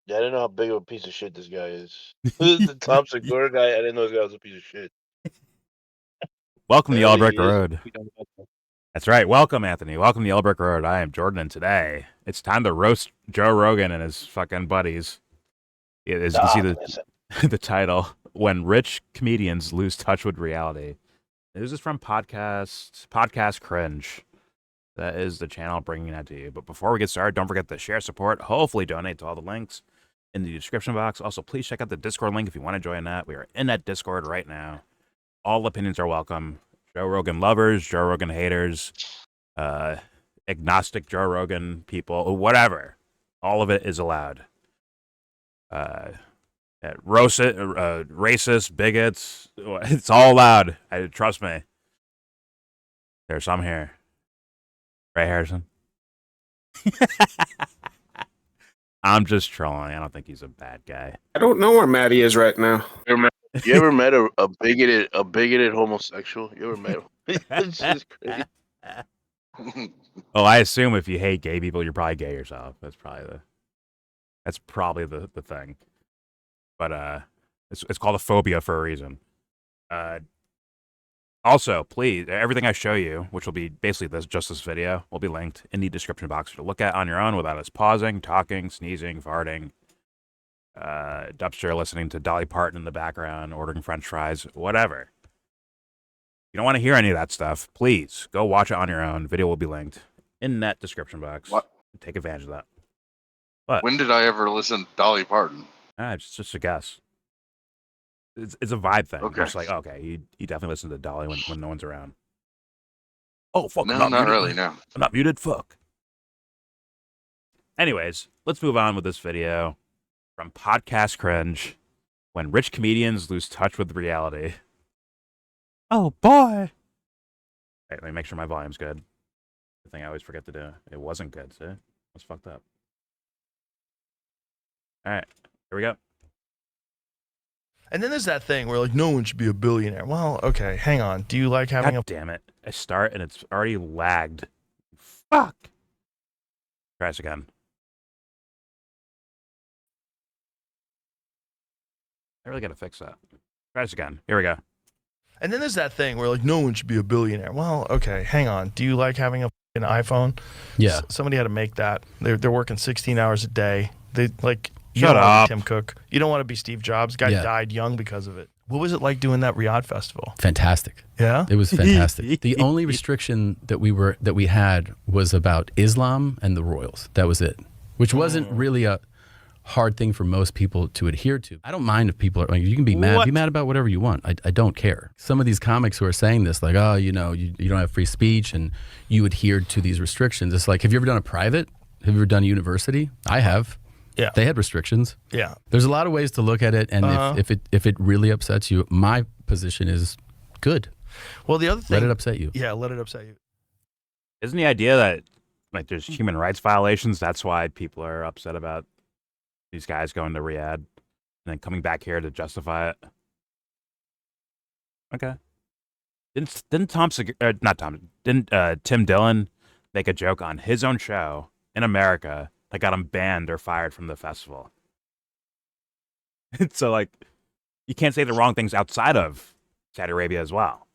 Yeah, I didn't know how big of a piece of shit this guy is. The Tom Segura guy, I didn't know this guy was a piece of shit. Welcome to Apparently YellBro he is. Road. That's right. Welcome, Anthony. Welcome to YellBro Road. I am Jordan, and today it's time to roast Joe Rogan and his fucking buddies. As you can see the title, When Rich Comedians Lose Touch with Reality. This is from podcast Cringe. That is the channel bringing that to you. But before we get started, don't forget to share, support, hopefully donate to all the links in the description box. Also, please check out the Discord link if you want to join that. We are in that Discord right now. All opinions are welcome. Joe Rogan lovers, Joe Rogan haters, agnostic Joe Rogan people, whatever. All of it is allowed. Racist, bigots, it's all allowed. Trust me. There's some here. Right, Harrison? I'm just trolling. I don't think he's a bad guy. I don't know where Maddie is right now. You ever met a bigoted homosexual? You ever met him? It's just crazy. Well, I assume if you hate gay people, you're probably gay yourself. That's probably the thing. But it's called a phobia for a reason. Also, please, everything I show you, which will be basically just this video, will be linked in the description box to look at on your own without us pausing, talking, sneezing, farting, Dubster listening to Dolly Parton in the background, ordering French fries, whatever. You don't want to hear any of that stuff, please go watch it on your own. Video will be linked in that description box. What? Take advantage of that. But when did I ever listen to Dolly Parton? It's just a guess. It's a vibe thing. Okay. It's like, okay, he definitely listens to Daly when no one's around. Oh, fuck. No, I'm not muted. really, no. I'm not muted, fuck. Anyways, let's move on with this video from Podcast Cringe, When Rich Comedians Lose Touch with Reality. Oh, boy. Wait, let me make sure my volume's good. The thing I always forget to do. It wasn't good, see? I was fucked up. All right, here we go. And then there's that thing where like no one should be a billionaire. Well, okay, hang on. Do you like having God damn it. I start and it's already lagged. Fuck. Try this again. I really gotta fix that. Try this again. Here we go. And then there's that thing where like no one should be a billionaire. Well, okay, hang on. Do you like having an iPhone? Yeah. Somebody had to make that. They're working 16 hours a day. They like you Shut don't want up. to be Tim Cook. You don't want to be Steve Jobs. Guy died young because of it. What was it like doing that Riyadh festival? Fantastic. Yeah? It was fantastic. The only restriction that we had was about Islam and the royals. That was it. Which wasn't really a hard thing for most people to adhere to. I don't mind if people are like, you can be mad. Be mad about whatever you want. I don't care. Some of these comics who are saying this, like, oh, you don't have free speech and you adhered to these restrictions. It's like, have you ever done a private? Have you ever done a university? I have. Yeah. They had restrictions. Yeah. There's a lot of ways to look at it, and if it really upsets you, my position is good. Well, the other thing, let it upset you. Yeah, let it upset you. Isn't the idea that like there's human rights violations? That's why people are upset about these guys going to Riyadh and then coming back here to justify it. Okay. Didn't Tim Dillon make a joke on his own show in America that got him banned or fired from the festival? So like, you can't say the wrong things outside of Saudi Arabia as well.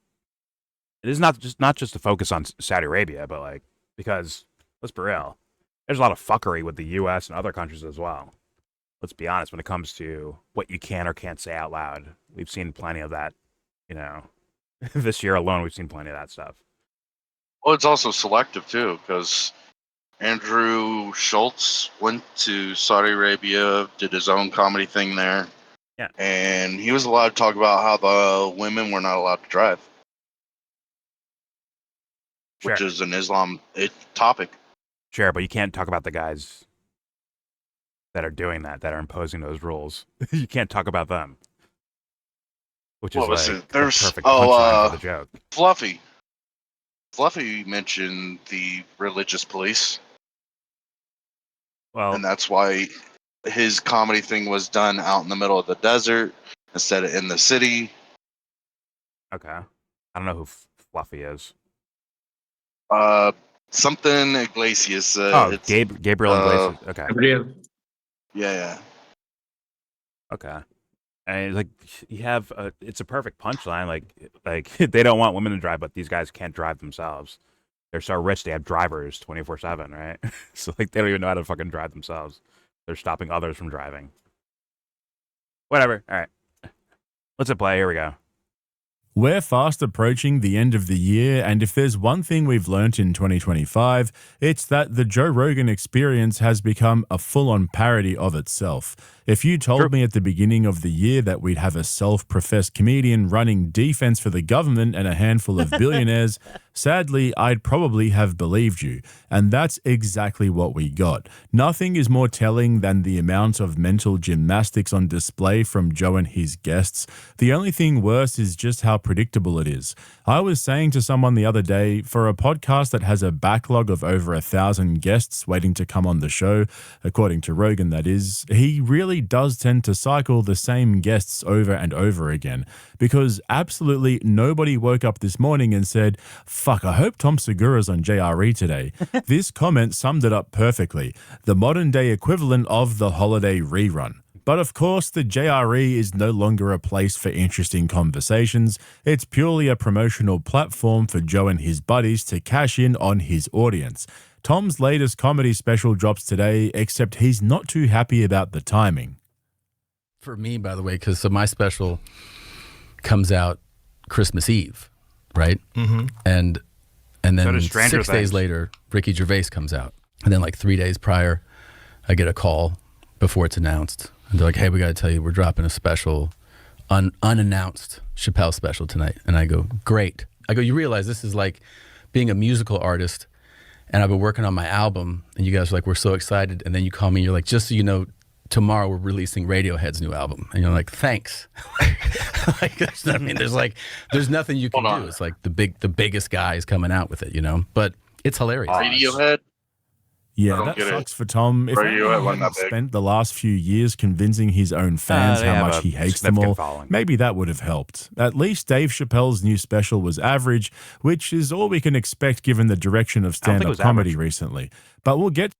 It is not just to focus on Saudi Arabia, but like, because let's be real, there's a lot of fuckery with the U.S. and other countries as well. Let's be honest, when it comes to what you can or can't say out loud, we've seen plenty of that. You know, this year alone, we've seen plenty of that stuff. Well, it's also selective too, because Andrew Schultz went to Saudi Arabia, did his own comedy thing there. Yeah. And he was allowed to talk about how the women were not allowed to drive. Sure. Which is an Islam topic. Sure, but you can't talk about the guys that are doing that are imposing those rules. You can't talk about them. Which is like the perfect punchline for the joke. Fluffy mentioned the religious police. Well, and that's why his comedy thing was done out in the middle of the desert instead of in the city. Okay. I don't know who Fluffy is. Something Iglesias. Gabriel Iglesias. Okay. Yeah. Okay. And like you have, it's a perfect punchline. Like they don't want women to drive, but these guys can't drive themselves. They're so rich they have drivers 24/7, right? So like they don't even know how to fucking drive themselves. They're stopping others from driving. Whatever. All right. Let's play. Here we go. We're fast approaching the end of the year, and if there's one thing we've learnt in 2025, it's that the Joe Rogan experience has become a full-on parody of itself. If you told me at the beginning of the year that we'd have a self-professed comedian running defense for the government and a handful of billionaires, sadly, I'd probably have believed you. And that's exactly what we got. Nothing is more telling than the amount of mental gymnastics on display from Joe and his guests. The only thing worse is just how predictable it is. I was saying to someone the other day, for a podcast that has a backlog of over 1,000 guests waiting to come on the show, according to Rogan that is, he really does tend to cycle the same guests over and over again, because absolutely nobody woke up this morning and said, fuck, I hope Tom Segura's on JRE today. This comment summed it up perfectly, the modern day equivalent of the holiday rerun. But of course, the JRE is no longer a place for interesting conversations. It's purely a promotional platform for Joe and his buddies to cash in on his audience. Tom's latest comedy special drops today, except he's not too happy about the timing. For me, by the way, because so my special comes out Christmas Eve, right? Mm-hmm. And then So does Stranger 6 days Things. later, Ricky Gervais comes out. And then like 3 days prior, I get a call before it's announced. And they're like, hey, we got to tell you, we're dropping a special, unannounced Chappelle special tonight. And I go, great. I go, you realize this is like being a musical artist and I've been working on my album and you guys are like, we're so excited. And then you call me, you're like, just so you know, tomorrow we're releasing Radiohead's new album. And you're like, thanks. I mean, there's nothing you can do. It's like the biggest guy is coming out with it, you know, but it's hilarious. Radiohead. I Yeah, don't that get it. sucks for Tom. If Radiohead only he wasn't hadn't that big. spent the last few years convincing his own fans They how have much a he hates them significant all, following. maybe that would have helped. At least Dave Chappelle's new special was average, which is all we can expect given the direction of I don't think it stand-up was comedy average. recently. But we'll get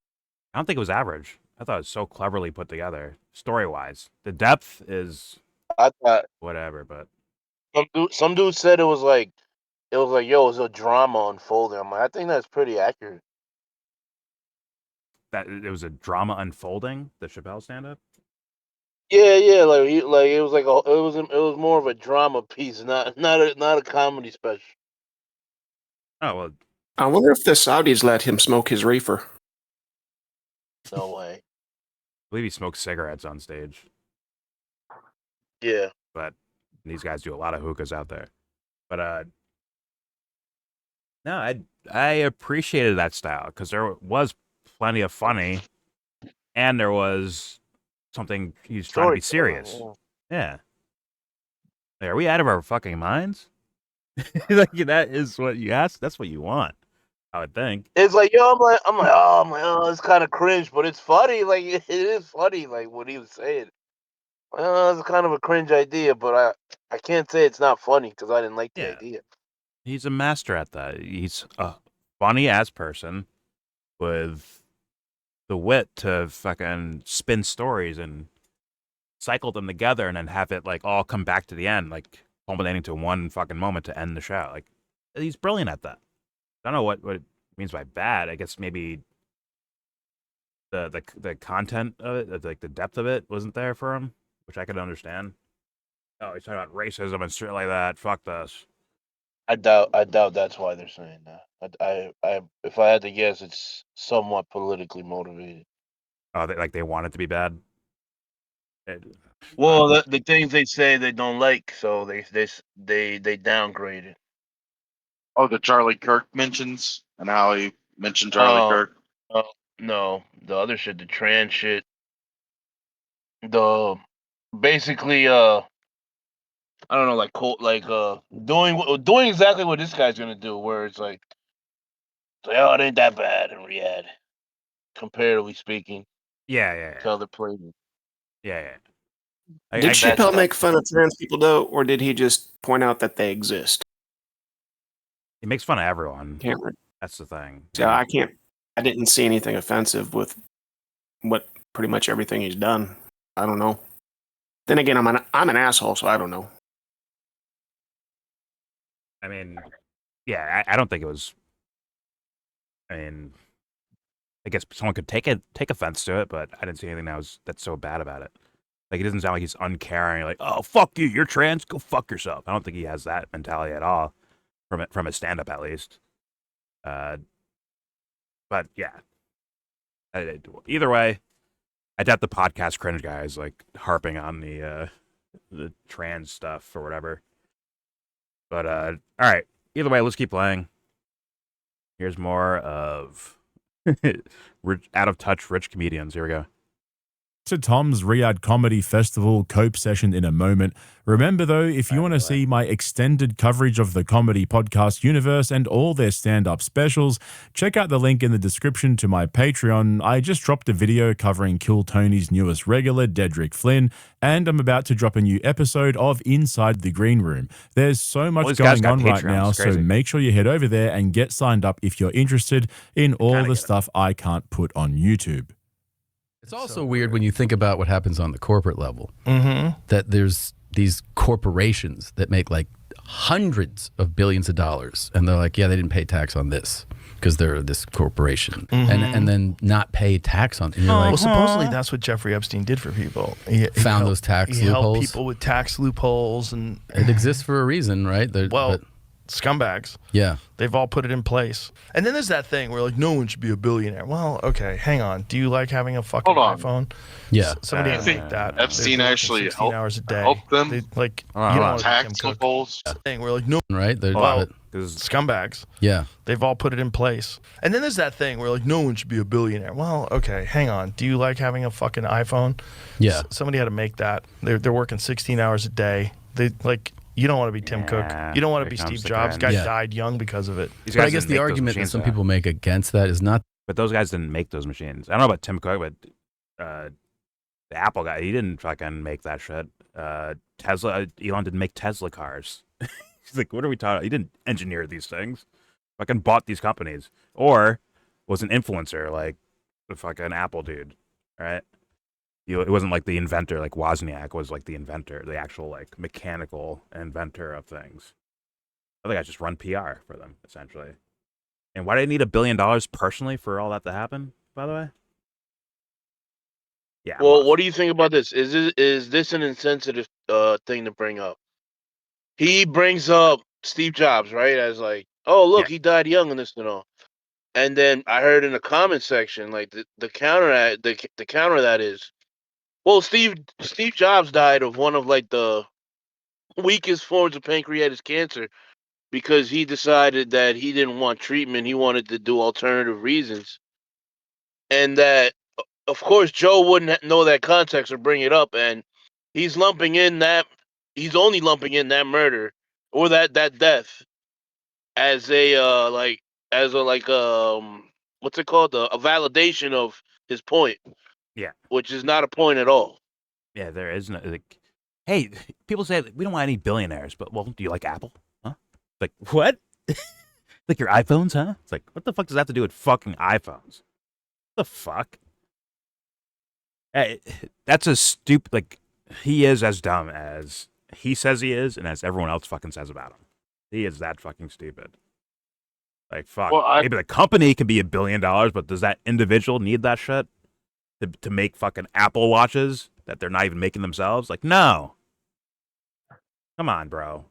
I don't think it was average. I thought it was so cleverly put together, story-wise. The depth is I thought whatever, but some dude said it was like yo, it was a drama unfolding. I'm like, I think that's pretty accurate. that it was a drama unfolding. The Chappelle stand-up. Yeah, like it was like it was more of a drama piece, not a comedy special. Oh well, I wonder if the Saudis let him smoke his reefer. No way. I believe he smokes cigarettes on stage, Yeah. but these guys do a lot of hookahs out there. But no, I appreciated that style because there was plenty of funny, and there was something he's trying to be serious. Yeah. Like, are we out of our fucking minds? Like that is what you ask. That's what you want, I would think. It's like oh, it's kind of cringe, but it's funny. Like it is funny. Like what he was saying. It's kind of a cringe idea, but I can't say it's not funny because I didn't like the Yeah. idea. He's a master at that. He's a funny ass person with the wit to fucking spin stories and cycle them together and then have it like all come back to the end, like culminating to one fucking moment to end the show. Like he's brilliant at that. I don't know what it means by bad. I guess maybe the content of it, like the depth of it, wasn't there for him, which I could understand. Oh, he's talking about racism and shit like that. Fuck this. I doubt that's why they're saying that. I if I had to guess, it's somewhat politically motivated. Oh, they want it to be bad. Well, the things they say they don't like, so they downgrade it. Oh, the Charlie Kirk mentions and how he mentioned Charlie Oh. Kirk. No, the other shit, the trans shit, the basically I don't know, doing exactly what this guy's gonna do, where it's like oh, it ain't that bad in Riyadh, comparatively speaking, Yeah. to other places. Yeah. Did Chappelle that's- make fun of trans people though, or did he just point out that they exist? He makes fun of everyone. Can't. That's the thing. So I can't. I didn't see anything offensive with what pretty much everything he's done. I don't know. Then again, I'm an asshole, so I don't know. I mean, yeah, I don't think it was. I mean, I guess someone could take offense to it, but I didn't see anything that's so bad about it. Like, it doesn't sound like he's uncaring. Like, oh, fuck you, you're trans, go fuck yourself. I don't think he has that mentality at all, from his stand up at least. But yeah, either way, I doubt the podcast cringe guy is like harping on the trans stuff or whatever. But all right, either way, let's keep playing. Here's more of out of touch rich comedians. Here we go. To Tom's Riyadh Comedy Festival Cope session in a moment. Remember, though, if you want to see my extended coverage of the comedy podcast universe and all their stand-up specials, check out the link in the description to my Patreon. I just dropped a video covering Kill Tony's newest regular, Dedrick Flynn, and I'm about to drop a new episode of Inside the Green Room. There's so much going on right now, so make sure you head over there and get signed up if you're interested in all the stuff I can't put on YouTube. It's also weird when you think about what happens on the corporate level, that there's these corporations that make like hundreds of billions of dollars, and they're like, yeah, they didn't pay tax on this because they're this corporation, and then not pay tax on it. Well, supposedly that's what Jeffrey Epstein did for people. He found those tax loopholes. He helped people with tax loopholes, and it exists for a reason, right? Scumbags. Yeah. They've all put it in place. And then there's that thing where like no one should be a billionaire. Well, okay, hang on. Do you like having a fucking iPhone? Yeah. Somebody had to make that. Epstein actually 16 hours a day. helped them. You don't want to tax loopholes. Thing where like no, right? Scumbags. Yeah. They've all put it in place. And then there's that thing where like no one should be a billionaire. Well, okay, hang on. Do you like having a fucking iPhone? Yeah. Somebody had to make that. They're working 16 hours a day. You don't want to be Tim Cook. You don't want to be Steve Jobs. Guy died young because of it. But I guess the argument that some people make against that is not. But those guys didn't make those machines. I don't know about Tim Cook, but the Apple guy, he didn't fucking make that shit. Elon didn't make Tesla cars. He's like, what are we talking about? He didn't engineer these things. Fucking bought these companies. Or was an influencer like the fucking Apple dude, right? It wasn't like the inventor, like Wozniak was like the inventor, the actual like mechanical inventor of things. I think I just run PR for them, essentially. And why do they need $1 billion personally for all that to happen, by the way? Yeah. Well, what do you think about this? Is this an insensitive thing to bring up? He brings up Steve Jobs, right? As like, oh look, he died young and this and all. And then I heard in the comment section, like the counter that is, well, Steve Jobs died of one of like the weakest forms of pancreatic cancer because he decided that he didn't want treatment. He wanted to do alternative reasons. And that, of course, Joe wouldn't know that context or bring it up. And he's only lumping in that murder or that death as what's it called? A validation of his point. Yeah. Which is not a point at all. Yeah, there is no, like, hey, people say we don't want any billionaires, but well, do you like Apple? Huh? Like, what? Like your iPhones, huh? It's like, what the fuck does that have to do with fucking iPhones? The fuck? Hey, that's a stupid, like, he is as dumb as he says he is and as everyone else fucking says about him. He is that fucking stupid. Like, fuck. Well, maybe the company can be $1 billion, but does that individual need that shit to make fucking Apple watches that they're not even making themselves? Like, no. Come on, bro.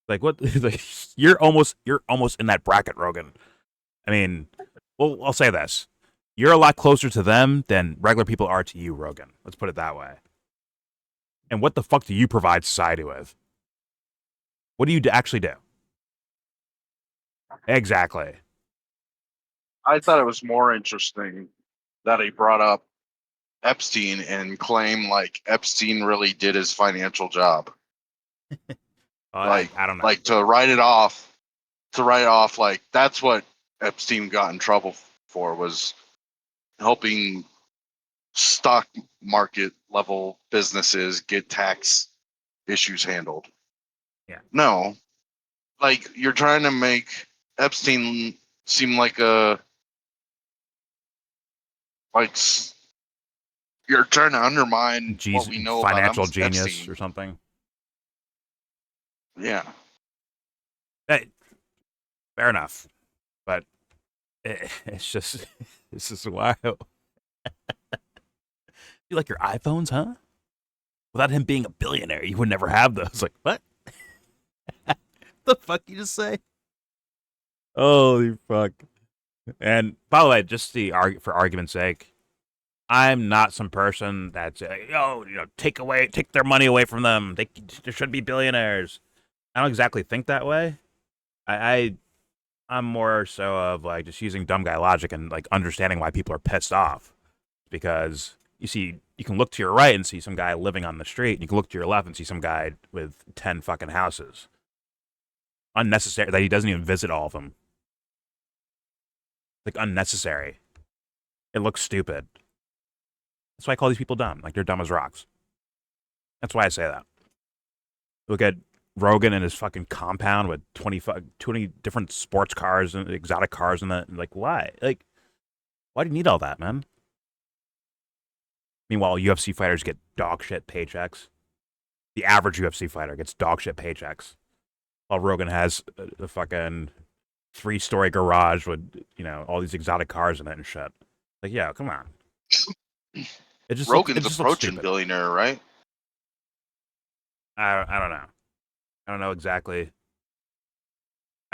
Like, what? Like, you're almost in that bracket, Rogan. I mean, well, I'll say this. You're a lot closer to them than regular people are to you, Rogan. Let's put it that way. And what the fuck do you provide society with? What do you actually do? Exactly. I thought it was more interesting that he brought up Epstein and claimed like Epstein really did his financial job. I don't know. Like to write it off like that's what Epstein got in trouble for, was helping stock market level businesses get tax issues handled. Yeah. No. Like, you're trying to make Epstein seem like a You're trying to undermine what we know financial about genius Epstein. or something. Yeah. Hey, fair enough, but it's just wild. You like your iPhones, huh? Without him being a billionaire, you would never have those. Like, what? The fuck you just say? Holy fuck. And by the way, just for argument's sake, I'm not some person that's take their money away from them. They should be billionaires. I don't exactly think that way. I'm more so of like just using dumb guy logic and like understanding why people are pissed off, because you can look to your right and see some guy living on the street, and you can look to your left and see some guy with 10 fucking houses. Unnecessary that he doesn't even visit all of them. Like, unnecessary. It looks stupid. That's why I call these people dumb. Like, they're dumb as rocks. That's why I say that. Look at Rogan and his fucking compound with 20 different sports cars and exotic cars and that. Like, why? Like, why do you need all that, man? Meanwhile, UFC fighters get dog shit paychecks. The average UFC fighter gets dog shit paychecks. While Rogan has a fucking 3-story garage with, all these exotic cars in it and shit. Like, yeah, come on. Rogan's approaching billionaire, right? I don't know. I don't know exactly.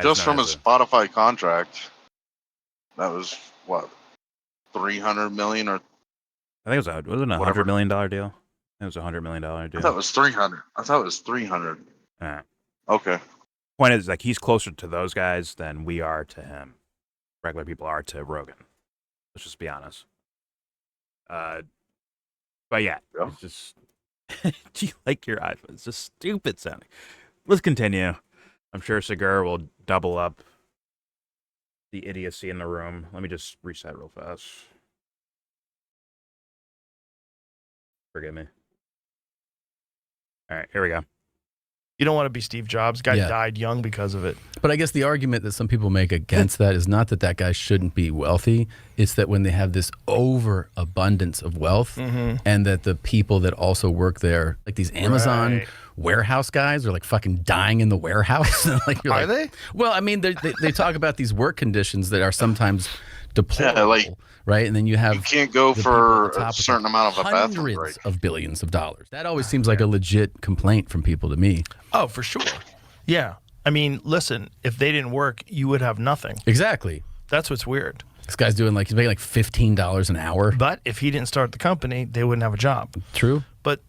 Just from his Spotify contract, that was what, 300 million or? I think wasn't a $100 million deal. It was a $100 million deal. I thought it was 300. I thought it was 300. Yeah. Okay. Point is, like, he's closer to those guys than we are to him. Regular people are to Rogan. Let's just be honest. But yeah, it's just. Do you like your iPhone? It's just stupid sounding. Let's continue. I'm sure Segura will double up the idiocy in the room. Let me just reset real fast. Forgive me. All right, here we go. You don't want to be Steve Jobs. Guy died young because of it. But I guess the argument that some people make against that is not that guy shouldn't be wealthy. It's that when they have this overabundance of wealth, and that the people that also work there, like these Amazon warehouse guys, are like fucking dying in the warehouse. Like, are they? Well, I mean, they talk about these work conditions that are sometimes deplorable. Right, and then you can't go for a certain amount of a bathroom break. Hundreds of billions of dollars. That always seems like a legit complaint from people to me. Oh, for sure. Yeah. I mean, listen, if they didn't work, you would have nothing. Exactly. That's what's weird. This guy's doing he's making like $15 an hour. But if he didn't start the company, they wouldn't have a job. True. But,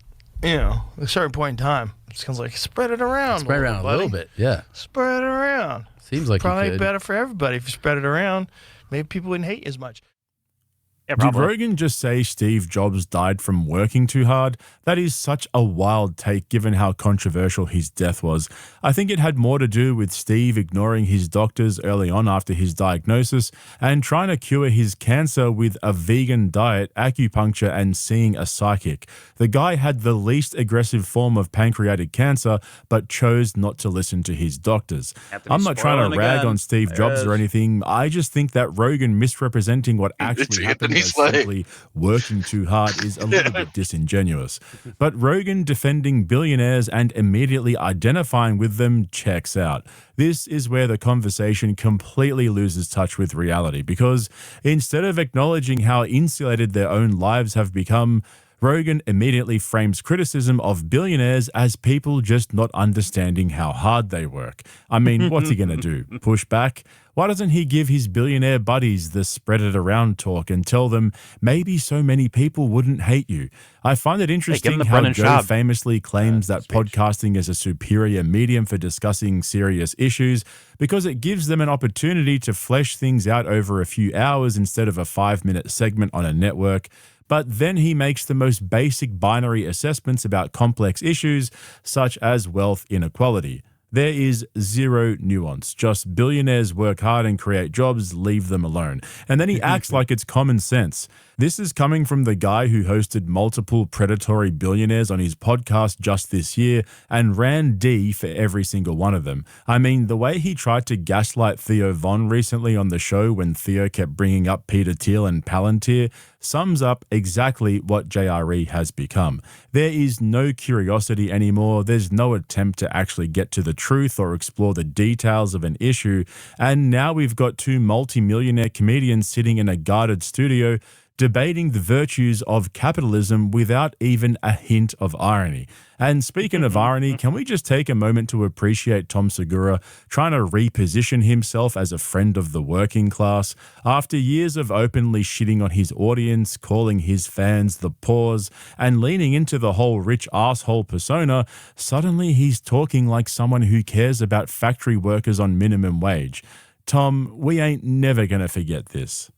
at a certain point in time, it's kind of like spread it around. Spread it around a little bit, yeah. Spread it around. Seems like probably better for everybody if you spread it around. Maybe people wouldn't hate you as much. Yeah, did Rogan just say Steve Jobs died from working too hard? That is such a wild take given how controversial his death was. I think it had more to do with Steve ignoring his doctors early on after his diagnosis and trying to cure his cancer with a vegan diet, acupuncture, and seeing a psychic. The guy had the least aggressive form of pancreatic cancer, but chose not to listen to his doctors. I'm not trying to rag on Steve Jobs or anything. I just think that Rogan misrepresenting what actually happened as simply working too hard is a little bit disingenuous. But Rogan defending billionaires and immediately identifying with them checks out. This is where the conversation completely loses touch with reality, because instead of acknowledging how insulated their own lives have become, Rogan immediately frames criticism of billionaires as people just not understanding how hard they work. I mean, what's he going to do? Push back? Why doesn't he give his billionaire buddies the spread it around talk and tell them maybe so many people wouldn't hate you? I find it interesting how Joe famously claims that podcasting is a superior medium for discussing serious issues because it gives them an opportunity to flesh things out over a few hours instead of a 5-minute segment on a network. But then he makes the most basic binary assessments about complex issues, such as wealth inequality. There is zero nuance, just billionaires work hard and create jobs, leave them alone. And then he acts like it's common sense. This is coming from the guy who hosted multiple predatory billionaires on his podcast just this year and ran D for every single one of them. I mean, the way he tried to gaslight Theo Von recently on the show when Theo kept bringing up Peter Thiel and Palantir, sums up exactly what JRE has become. There is no curiosity anymore. There's no attempt to actually get to the truth or explore the details of an issue. And now we've got two multi-millionaire comedians sitting in a guarded studio debating the virtues of capitalism without even a hint of irony. And speaking of irony, can we just take a moment to appreciate Tom Segura trying to reposition himself as a friend of the working class? After years of openly shitting on his audience, calling his fans the paws, and leaning into the whole rich asshole persona, suddenly he's talking like someone who cares about factory workers on minimum wage. Tom, we ain't never going to forget this.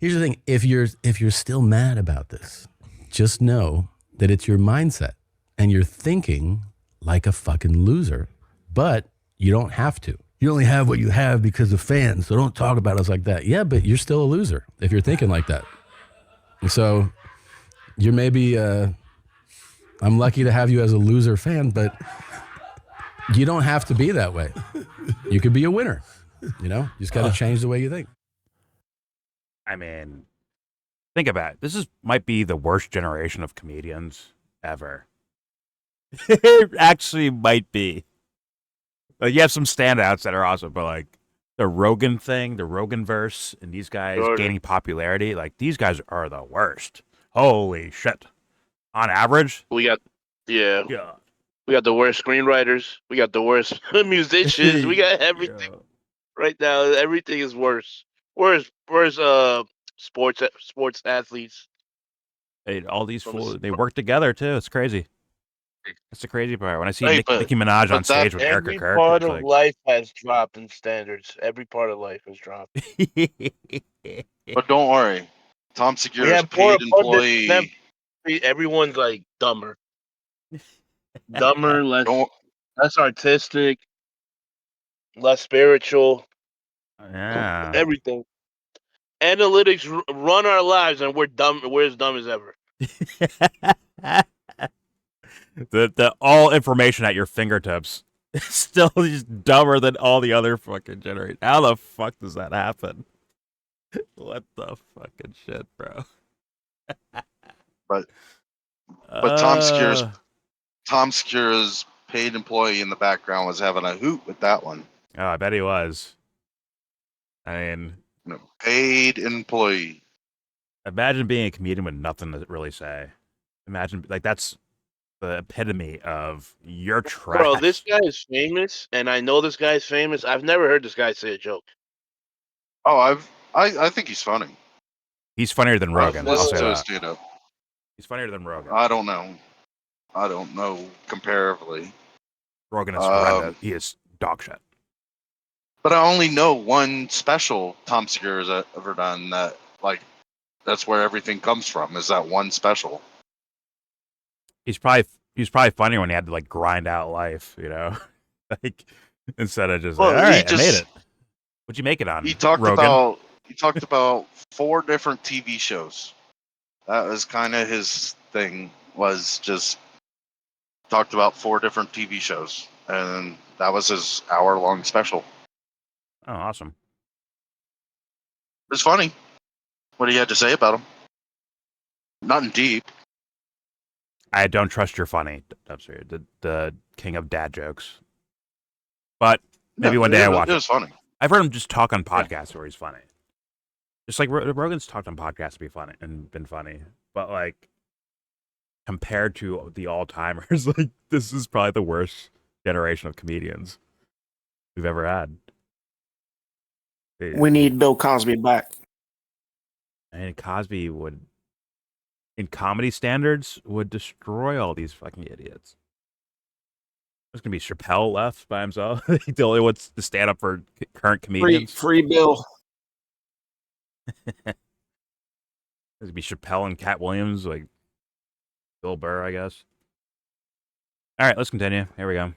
Here's the thing. If you're still mad about this, just know that it's your mindset and you're thinking like a fucking loser, but you don't have to. You only have what you have because of fans, so don't talk about us like that. Yeah, but you're still a loser if you're thinking like that. And so you're maybe, I'm lucky to have you as a loser fan, but you don't have to be that way. You could be a winner. You know, you just got to change the way you think. I mean, think about it. This might be the worst generation of comedians ever. It actually might be. Like, you have some standouts that are awesome, but like the Rogan thing, the Rogan verse, and these guys gaining popularity, like these guys are the worst. Holy shit. On average, we got we got the worst screenwriters, we got the worst musicians, we got everything. Right now, everything is worse. Where's sports athletes? Hey, all these fools, they work together too. It's crazy. That's the crazy part. When I see Nicki Minaj on stage with Erica Kirk, every part of life has dropped in standards. Every part of life has dropped. But don't worry, Tom Segura's paid employee. Everyone's like dumber, less artistic, less spiritual. Yeah, everything. Analytics run our lives, and we're dumb. We're as dumb as ever. the all information at your fingertips is still just dumber than all the other fucking generations. How the fuck does that happen? What the fucking shit, bro? But Tom Segura's paid employee in the background was having a hoot with that one. Oh, I bet he was. I mean, paid employee. Imagine being a comedian with nothing to really say. Imagine, like, that's the epitome of you're trash. Bro, this guy is famous, and I know this guy is famous. I've never heard this guy say a joke. Oh, I think he's funny. He's funnier than Rogan. I'll say that. Stand-up. He's funnier than Rogan. I don't know comparatively. Rogan is horrendous. He is dog shit. But I only know one special Tom Segura has ever done that, like, that's where everything comes from, is that one special. He's probably funnier when he had to, like, grind out life, you know? Like, instead of just, all right, I made it. What'd you make it on, He talked Rogan? about 4 different TV shows. That was kind of his thing, was just talked about 4 different TV shows. And that was his hour-long special. Oh, awesome. It was funny what he had to say about him. Nothing deep. I don't trust your funny. The king of dad jokes. But maybe one day I watch it. It was funny. I've heard him just talk on podcasts where he's funny. Just like Rogan's talked on podcasts to be funny and been funny. But like, compared to the all-timers, like, this is probably the worst generation of comedians we've ever had. We need Bill Cosby back. And Cosby would, in comedy standards, would destroy all these fucking idiots. There's gonna be Chappelle left by himself. He the only wants to stand up for current comedians. Free Bill. There's gonna be Chappelle and Cat Williams, like Bill Burr, I guess. All right, let's continue. Here we go.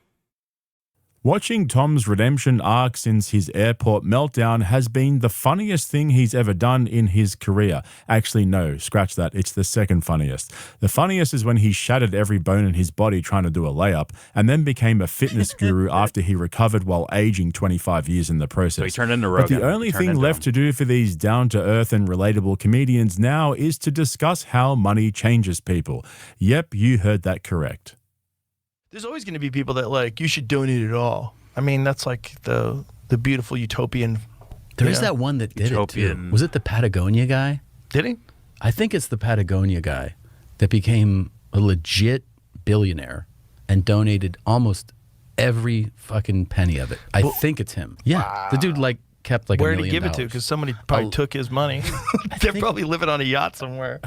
Watching Tom's redemption arc since his airport meltdown has been the funniest thing he's ever done in his career. Actually, no, scratch that. It's the second funniest. The funniest is when he shattered every bone in his body trying to do a layup and then became a fitness guru after he recovered while aging 25 years in the process. So he turned into Rogan. But the only thing left to do for these down-to-earth and relatable comedians now is to discuss how money changes people. Yep, you heard that correct. There's always going to be people that like, you should donate it all. I mean, that's like the beautiful utopian. There is that one that did it too. Was it the Patagonia guy? Did he? I think it's the Patagonia guy that became a legit billionaire and donated almost every fucking penny of it. I think it's him. Yeah. Wow. The dude like kept like $1 million. Where did he give it to? Because somebody probably took his money. They're probably living on a yacht somewhere.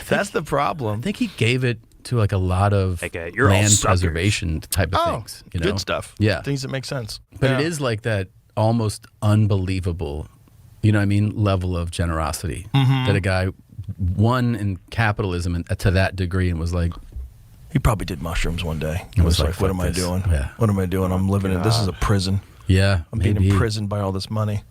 That's the problem. I think he gave it to like a lot of land preservation type of things. You know? Good stuff. Yeah. Things that make sense. But it is like that almost unbelievable, you know what I mean, level of generosity that a guy won in capitalism and to that degree and was like, he probably did mushrooms one day. He was like, what am I doing? Yeah. What am I doing? I'm living in, this is a prison. Yeah. I'm being imprisoned by all this money.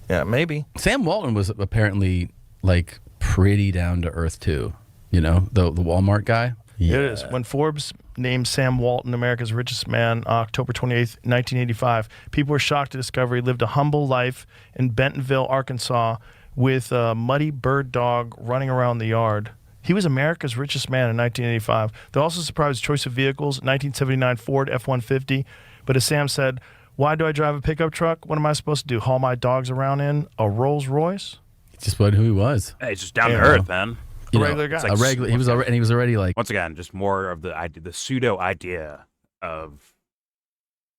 Yeah, maybe. Sam Walton was apparently like pretty down to earth too. You know, the Walmart guy. Yeah. It is. When Forbes named Sam Walton America's richest man October 28th, 1985, people were shocked to discover he lived a humble life in Bentonville, Arkansas, with a muddy bird dog running around the yard. He was America's richest man in 1985. They're also surprised his choice of vehicles, 1979 Ford F-150. But as Sam said, why do I drive a pickup truck? What am I supposed to do, haul my dogs around in a Rolls Royce? Just what who he was. Hey, he's just down to earth, man. A regular guy. Like a regular. He was already like. Once again, just more of the idea, the pseudo idea of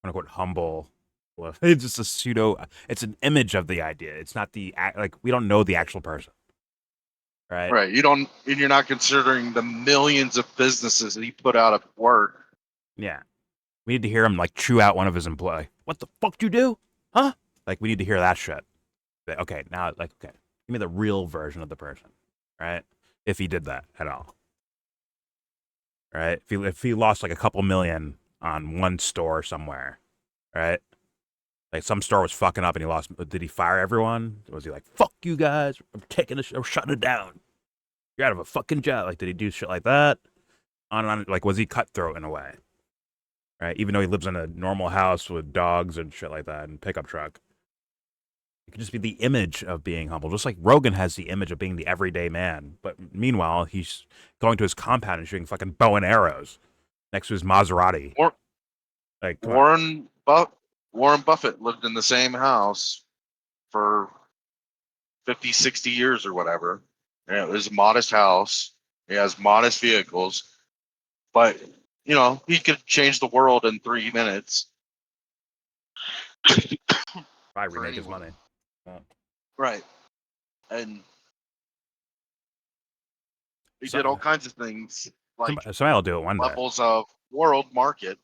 quote unquote humble. It's just a pseudo. It's an image of the idea. It's not the like we don't know the actual person, right? Right. You don't, and you're not considering the millions of businesses that he put out of work. Yeah, we need to hear him like chew out one of his employees. What the fuck do you do? Huh? Like we need to hear that shit. Okay, now like okay, give me the real version of the person, right? If he did that at all, right? If he lost like a couple million on one store somewhere, right? Like some store was fucking up and he lost. Did he fire everyone? Was he like, "Fuck you guys, I'm taking this, I'm shutting it down. You're out of a fucking job." Like, did he do shit like that? On and on. Like, was he cutthroat in a way? Right? Even though he lives in a normal house with dogs and shit like that and pickup truck. It could just be the image of being humble. Just like Rogan has the image of being the everyday man. But meanwhile, he's going to his compound and shooting fucking bow and arrows next to his Maserati. Warren Buffett lived in the same house for 50, 60 years or whatever. And it was a modest house. He has modest vehicles. But, you know, he could change the world in 3 minutes. Probably remake his money. Right. And he did all kinds of things. Like somebody will do it one day. Levels of world market.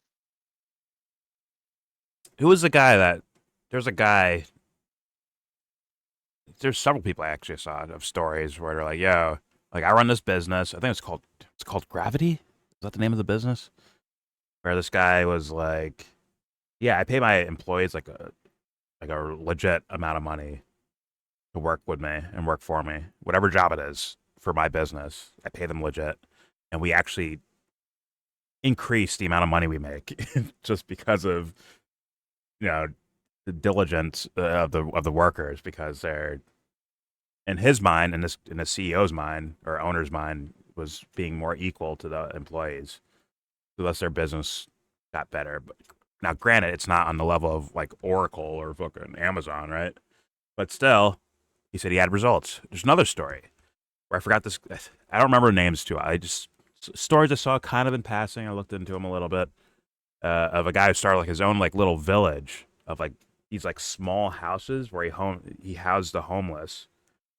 Who was the guy that... There's a guy... There's several people I actually saw of stories where they're like, yo, like I run this business. I think it's called Gravity. Is that the name of the business? Where this guy was like, yeah, I pay my employees like a legit amount of money to work with me and work for me. Whatever job it is for my business, I pay them legit. And we actually increase the amount of money we make just because of, you know, the diligence of the workers, because they're, in his mind, in the CEO's mind or owner's mind, was being more equal to the employees, so thus their business got better. But now, granted, it's not on the level of like Oracle or fucking Amazon, right? But still, he said he had results. There's another story where I forgot this. I don't remember names too. I just stories I saw kind of in passing. I looked into them a little bit of a guy who started like his own like little village of like these like small houses where he housed the homeless,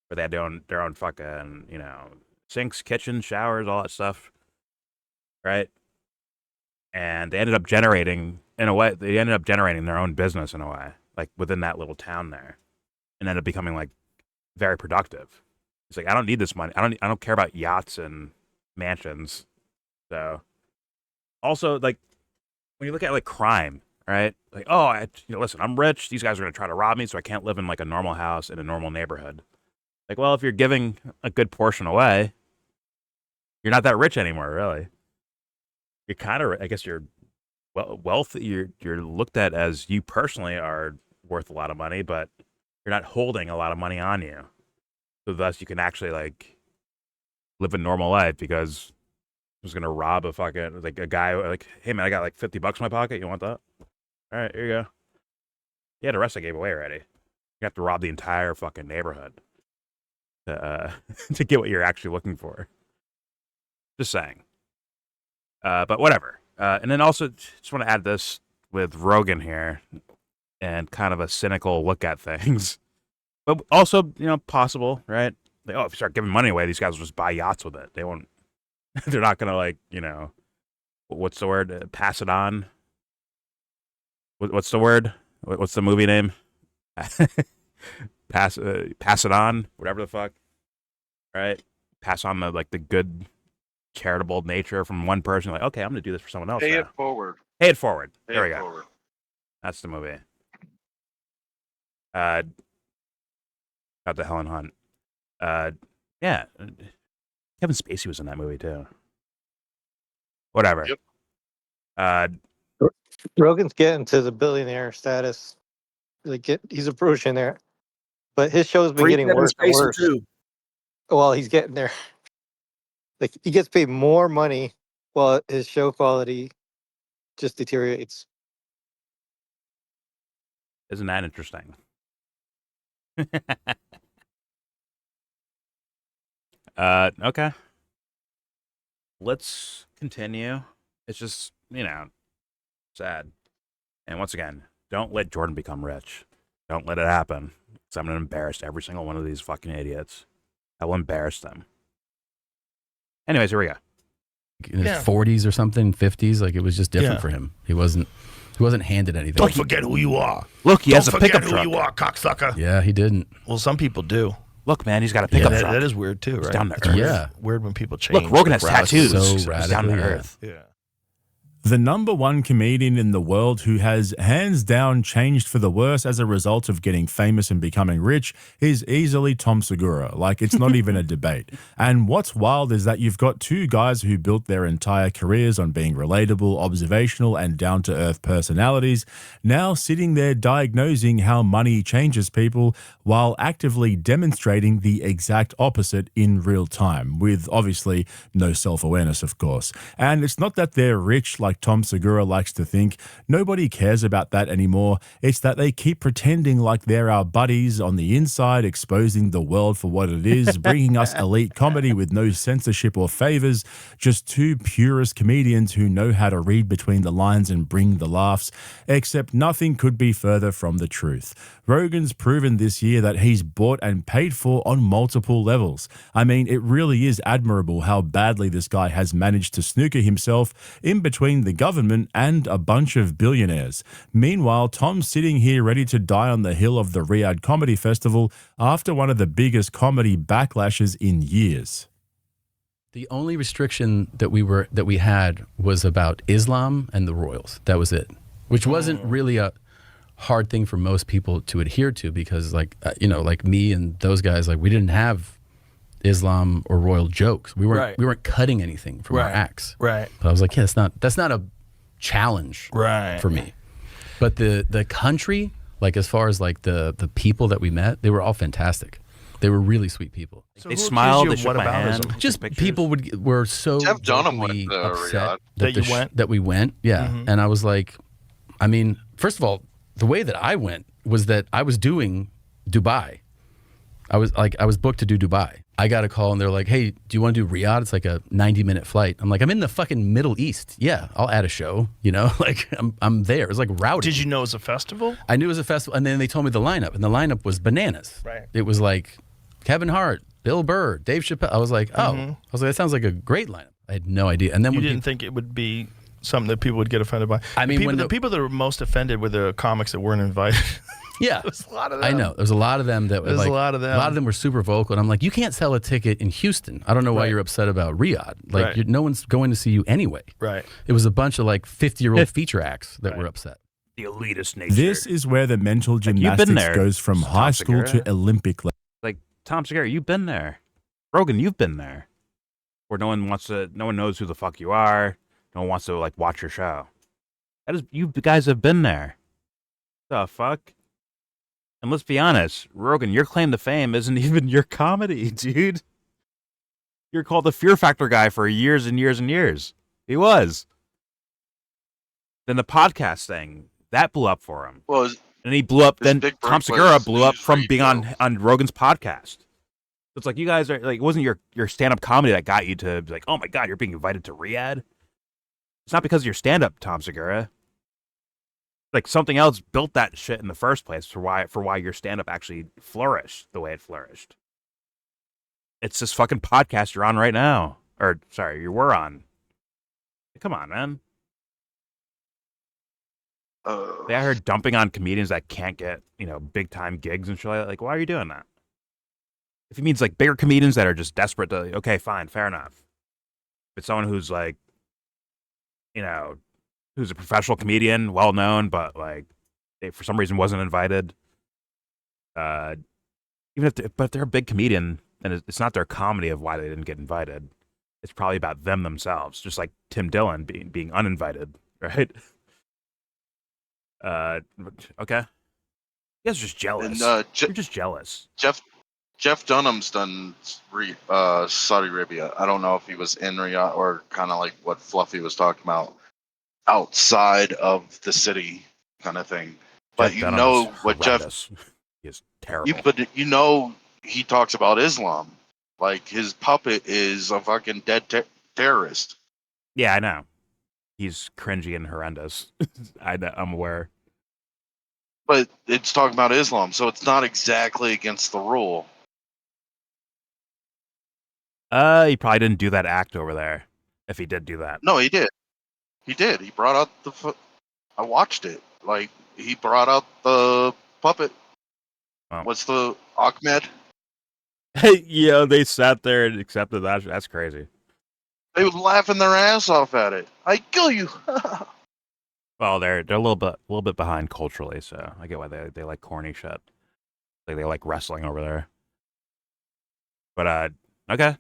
where they had their own fucking, you know, sinks, kitchens, showers, all that stuff, right? And they ended up generating their own business in a way, like within that little town there, and ended up becoming like very productive. It's like, I don't need this money. I don't care about yachts and mansions. So also, like, when you look at like crime, right? Like, oh, listen, I'm rich. These guys are going to try to rob me, so I can't live in like a normal house in a normal neighborhood. Like, well, if you're giving a good portion away, you're not that rich anymore, really. You're kind of, I guess, you're wealth. You're looked at as you personally are worth a lot of money, but you're not holding a lot of money on you. So thus, you can actually like live a normal life because I was gonna rob a fucking like a guy like, hey man, I got like $50 in my pocket. You want that? All right, here you go. Yeah, the rest I gave away already. You have to rob the entire fucking neighborhood to to get what you're actually looking for. Just saying. But whatever. And then also, just want to add this with Rogan here and kind of a cynical look at things. But also, possible, right? Like, oh, if you start giving money away, these guys will just buy yachts with it. They won't, they're not going to, like, what's the word? Pass it on? What's the word? What's the movie name? Pass it on, whatever the fuck. Right? Pass on the good charitable nature from one person. Like, okay, I'm going to do this for someone else. Pay now. it forward. Pay it forward. Pay there we it go. forward. That's the movie. Got the Helen Hunt. Yeah. Kevin Spacey was in that movie too. Whatever. Yep. Rogan's getting to the billionaire status. He's approaching there, but his show's been getting worse and worse. Too. Well, he's getting there. Like he gets paid more money while his show quality just deteriorates. Isn't that interesting? Okay. Let's continue. It's just, sad. And once again, don't let Jordan become rich. Don't let it happen. Because I'm going to embarrass every single one of these fucking idiots. I will embarrass them. Anyways, here we go. In his 40s or something, 50s, like it was just different for him. He wasn't handed anything. Don't forget who you are. Look, he has a Don't pickup forget who truck. you are, cocksucker. Yeah, he didn't. Well, some people do. Look, man, he's got a pickup truck. That is weird too, right? down to It's earth. Yeah. weird when people change. Look, Rogan has tattoos. So He's down to radically, earth. Yeah. The number one comedian in the world who has hands down changed for the worse as a result of getting famous and becoming rich is easily Tom Segura. Like, it's not even a debate. And what's wild is that you've got two guys who built their entire careers on being relatable, observational, and down-to-earth personalities, now sitting there diagnosing how money changes people while actively demonstrating the exact opposite in real time, with obviously no self-awareness, of course. And it's not that they're rich like Tom Segura likes to think. Nobody cares about that anymore. It's that they keep pretending like they're our buddies on the inside, exposing the world for what it is, bringing us elite comedy with no censorship or favors, just two purist comedians who know how to read between the lines and bring the laughs, except nothing could be further from the truth. Rogan's proven this year that he's bought and paid for on multiple levels. I mean, it really is admirable how badly this guy has managed to snooker himself in between the government and a bunch of billionaires. Meanwhile, Tom's sitting here ready to die on the hill of the Riyadh Comedy Festival after one of the biggest comedy backlashes in years. The only restriction that we had was about Islam and the royals. That was it, which wasn't really a hard thing for most people to adhere to because, like me and those guys, like we didn't have Islam or royal jokes. We weren't cutting anything from our acts. Right. But I was like, yeah, that's not a challenge for me. But the country, like as far as like the people that we met, they were all fantastic. They were really sweet people. They smiled. They shook my hand. Just people were so Jeff Dunham went to upset Riyadh. that we went. Yeah, and I was like, I mean, first of all, the way that I went was that I was doing Dubai. I was booked to do Dubai. I got a call and they're like, hey, do you want to do Riyadh? It's like a 90-minute flight. I'm like, I'm in the fucking Middle East. Yeah, I'll add a show, like I'm there. It was like rowdy. Did you know it was a festival? I knew it was a festival. And then they told me the lineup, and the lineup was bananas. Right. It was like Kevin Hart, Bill Burr, Dave Chappelle. I was like, oh, I was like, that sounds like a great lineup. I had no idea. And then You didn't think it would be something that people would get offended by? I mean, the people that were most offended were the comics that weren't invited. Yeah, There's a lot of them. I know. There's a lot of them that were There's like, a lot of them. A lot of them were super vocal, and I'm like, you can't sell a ticket in Houston. I don't know why Right. you're upset about Riyadh. Like, Right. no one's going to see you anyway. Right. It was a bunch of like 50-year-old feature acts that were upset. The elitist nature. This is where the mental you've been gymnastics there, goes from Tom high school Segura. to Olympic level. Like Tom Segura, you've been there. Rogan, you've been there. Where no one knows who the fuck you are. No one wants to like watch your show. That is, you guys have been there. The fuck? And let's be honest, Rogan, your claim to fame isn't even your comedy, dude. You're called the Fear Factor guy for years and years and years. He was. Then the podcast thing, that blew up for him. Well, And he blew up. his Then big Tom break Segura was blew up news from being radio. on Rogan's podcast. It's like you guys are like, it wasn't your stand-up comedy that got you to be like, oh my god, you're being invited to Riyadh. It's not because of your stand-up, Tom Segura. Like something else built that shit in the first place for why your stand-up actually flourished the way it flourished. It's this fucking podcast you're on right now. Or sorry, you were on. Come on, man. They out here dumping on comedians that can't get, big time gigs and shit like that. Like, why are you doing that? If it means like bigger comedians that are just desperate to, okay, fine, fair enough. If it's someone who's like, who's a professional comedian, well known, but like, they for some reason wasn't invited. Even if they're a big comedian, and it's not their comedy of why they didn't get invited. It's probably about them themselves, just like Tim Dillon being uninvited, right? Okay. You guys are just jealous. And You're just jealous. Jeff Dunham's done Saudi Arabia. I don't know if he was in Riyadh or kind of like what Fluffy was talking about, outside of the city kind of thing. But Jeff you Dunham know is what horrendous. He is terrible. But you know he talks about Islam. Like his puppet is a fucking dead terrorist. Yeah, I know. He's cringy and horrendous. I'm aware. But it's talking about Islam, so it's not exactly against the rule. He probably didn't do that act over there. If he did do that, No, he did. He did. He brought out I watched it. Like he brought out the puppet. Oh. What's the Ahmed? yeah, they sat there and accepted that. That's crazy. They were laughing their ass off at it. I kill you. Well, they're a little bit behind culturally, so I get why they like corny shit. Like they like wrestling over there. But okay.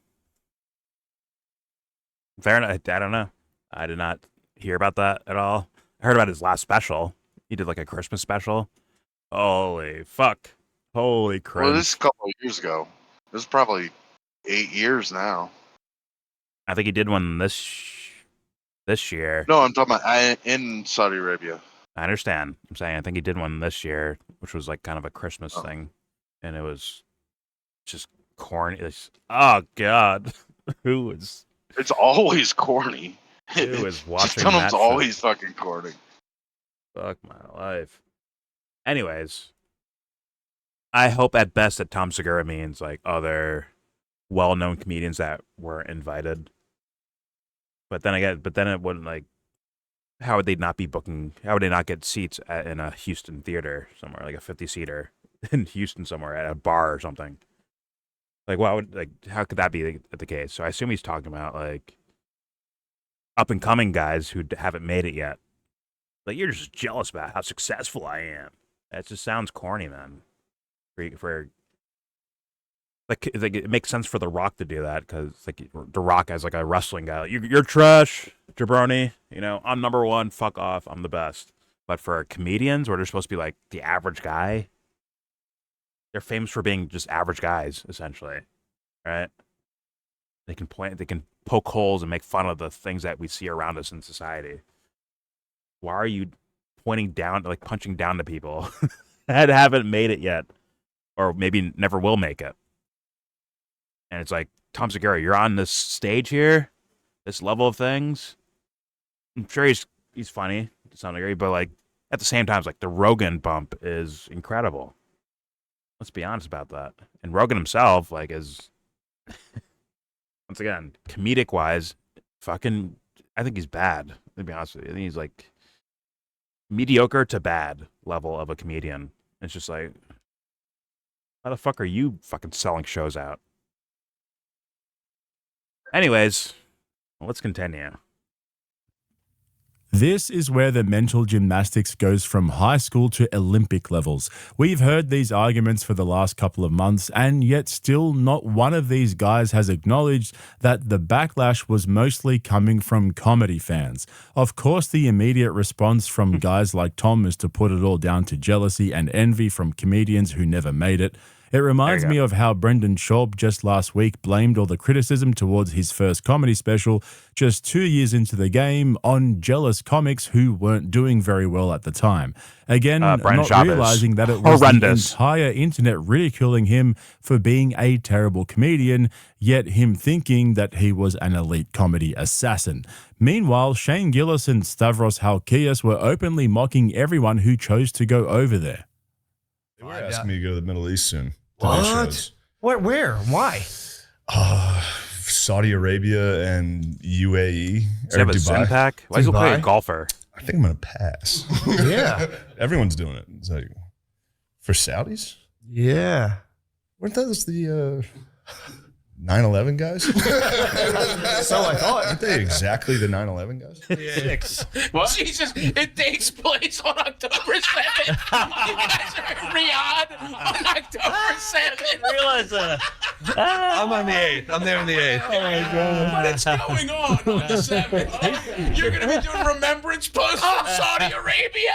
Fair enough. I don't know. I did not hear about that at all. I heard about his last special. He did like a Christmas special. Holy fuck. Holy crap. Well, this is a couple of years ago. This is probably 8 years now. I think he did one this year. No, I'm talking about in Saudi Arabia. I understand. I'm saying I think he did one this year, which was like kind of a Christmas thing. And it was just corny. Oh, God. Who was... It's always corny. Who is watching Dunham's that always shit? fucking corny. Fuck my life. Anyways, I hope at best that Tom Segura means like other well-known comedians that were invited. But then it wouldn't like. How would they not be booking? How would they not get seats in a Houston theater somewhere, like a 50-seater in Houston somewhere at a bar or something? Like, how could that be the case? So I assume he's talking about like up and coming guys who haven't made it yet. Like, you're just jealous about how successful I am. That just sounds corny, man. Like it makes sense for The Rock to do that because like The Rock as like a wrestling guy, like, you're trash, jabroni. I'm number one. Fuck off. I'm the best. But for comedians, where they're supposed to be like the average guy, they're famous for being just average guys, essentially, right? They can poke holes and make fun of the things that we see around us in society. Why are you pointing down, like punching down to people that haven't made it yet, or maybe never will make it? And it's like, Tom Segura, you're on this stage here, this level of things. I'm sure he's funny to some degree, but like at the same time, it's like the Rogan bump is incredible. Let's be honest about that. And Rogan himself, like, is once again comedic wise, fucking. I think he's bad. To be honest with you, I think he's like mediocre to bad level of a comedian. It's just like, how the fuck are you fucking selling shows out? Anyways, let's continue. This is where the mental gymnastics goes from high school to Olympic levels. We've heard these arguments for the last couple of months, and yet still not one of these guys has acknowledged that the backlash was mostly coming from comedy fans. Of course, the immediate response from guys like Tom is to put it all down to jealousy and envy from comedians who never made it. It reminds me of how Brendan Schaub just last week blamed all the criticism towards his first comedy special just 2 years into the game on jealous comics who weren't doing very well at the time. Again, not realizing that it was the entire internet ridiculing him for being a terrible comedian, yet him thinking that he was an elite comedy assassin. Meanwhile, Shane Gillis and Stavros Halkias were openly mocking everyone who chose to go over there. They were asking me to go to the Middle East soon. What? What? Where? Why? Saudi Arabia and UAE. Does he have a Dubai. Pack? Why is he play a golfer? I think I'm going to pass. Yeah. Everyone's doing it. It's like, for Saudis? Yeah. Weren't those the 9/11 guys? So I thought. Aren't they exactly the 9/11 guys? Yeah. What? Jesus, it takes place on October 7th. You guys are in Riyadh on October 7th. I realize that. I'm on the 8th. I'm there on the 8th. Oh my God. But it's going on the 7th. You're going to be doing remembrance posts from Saudi Arabia?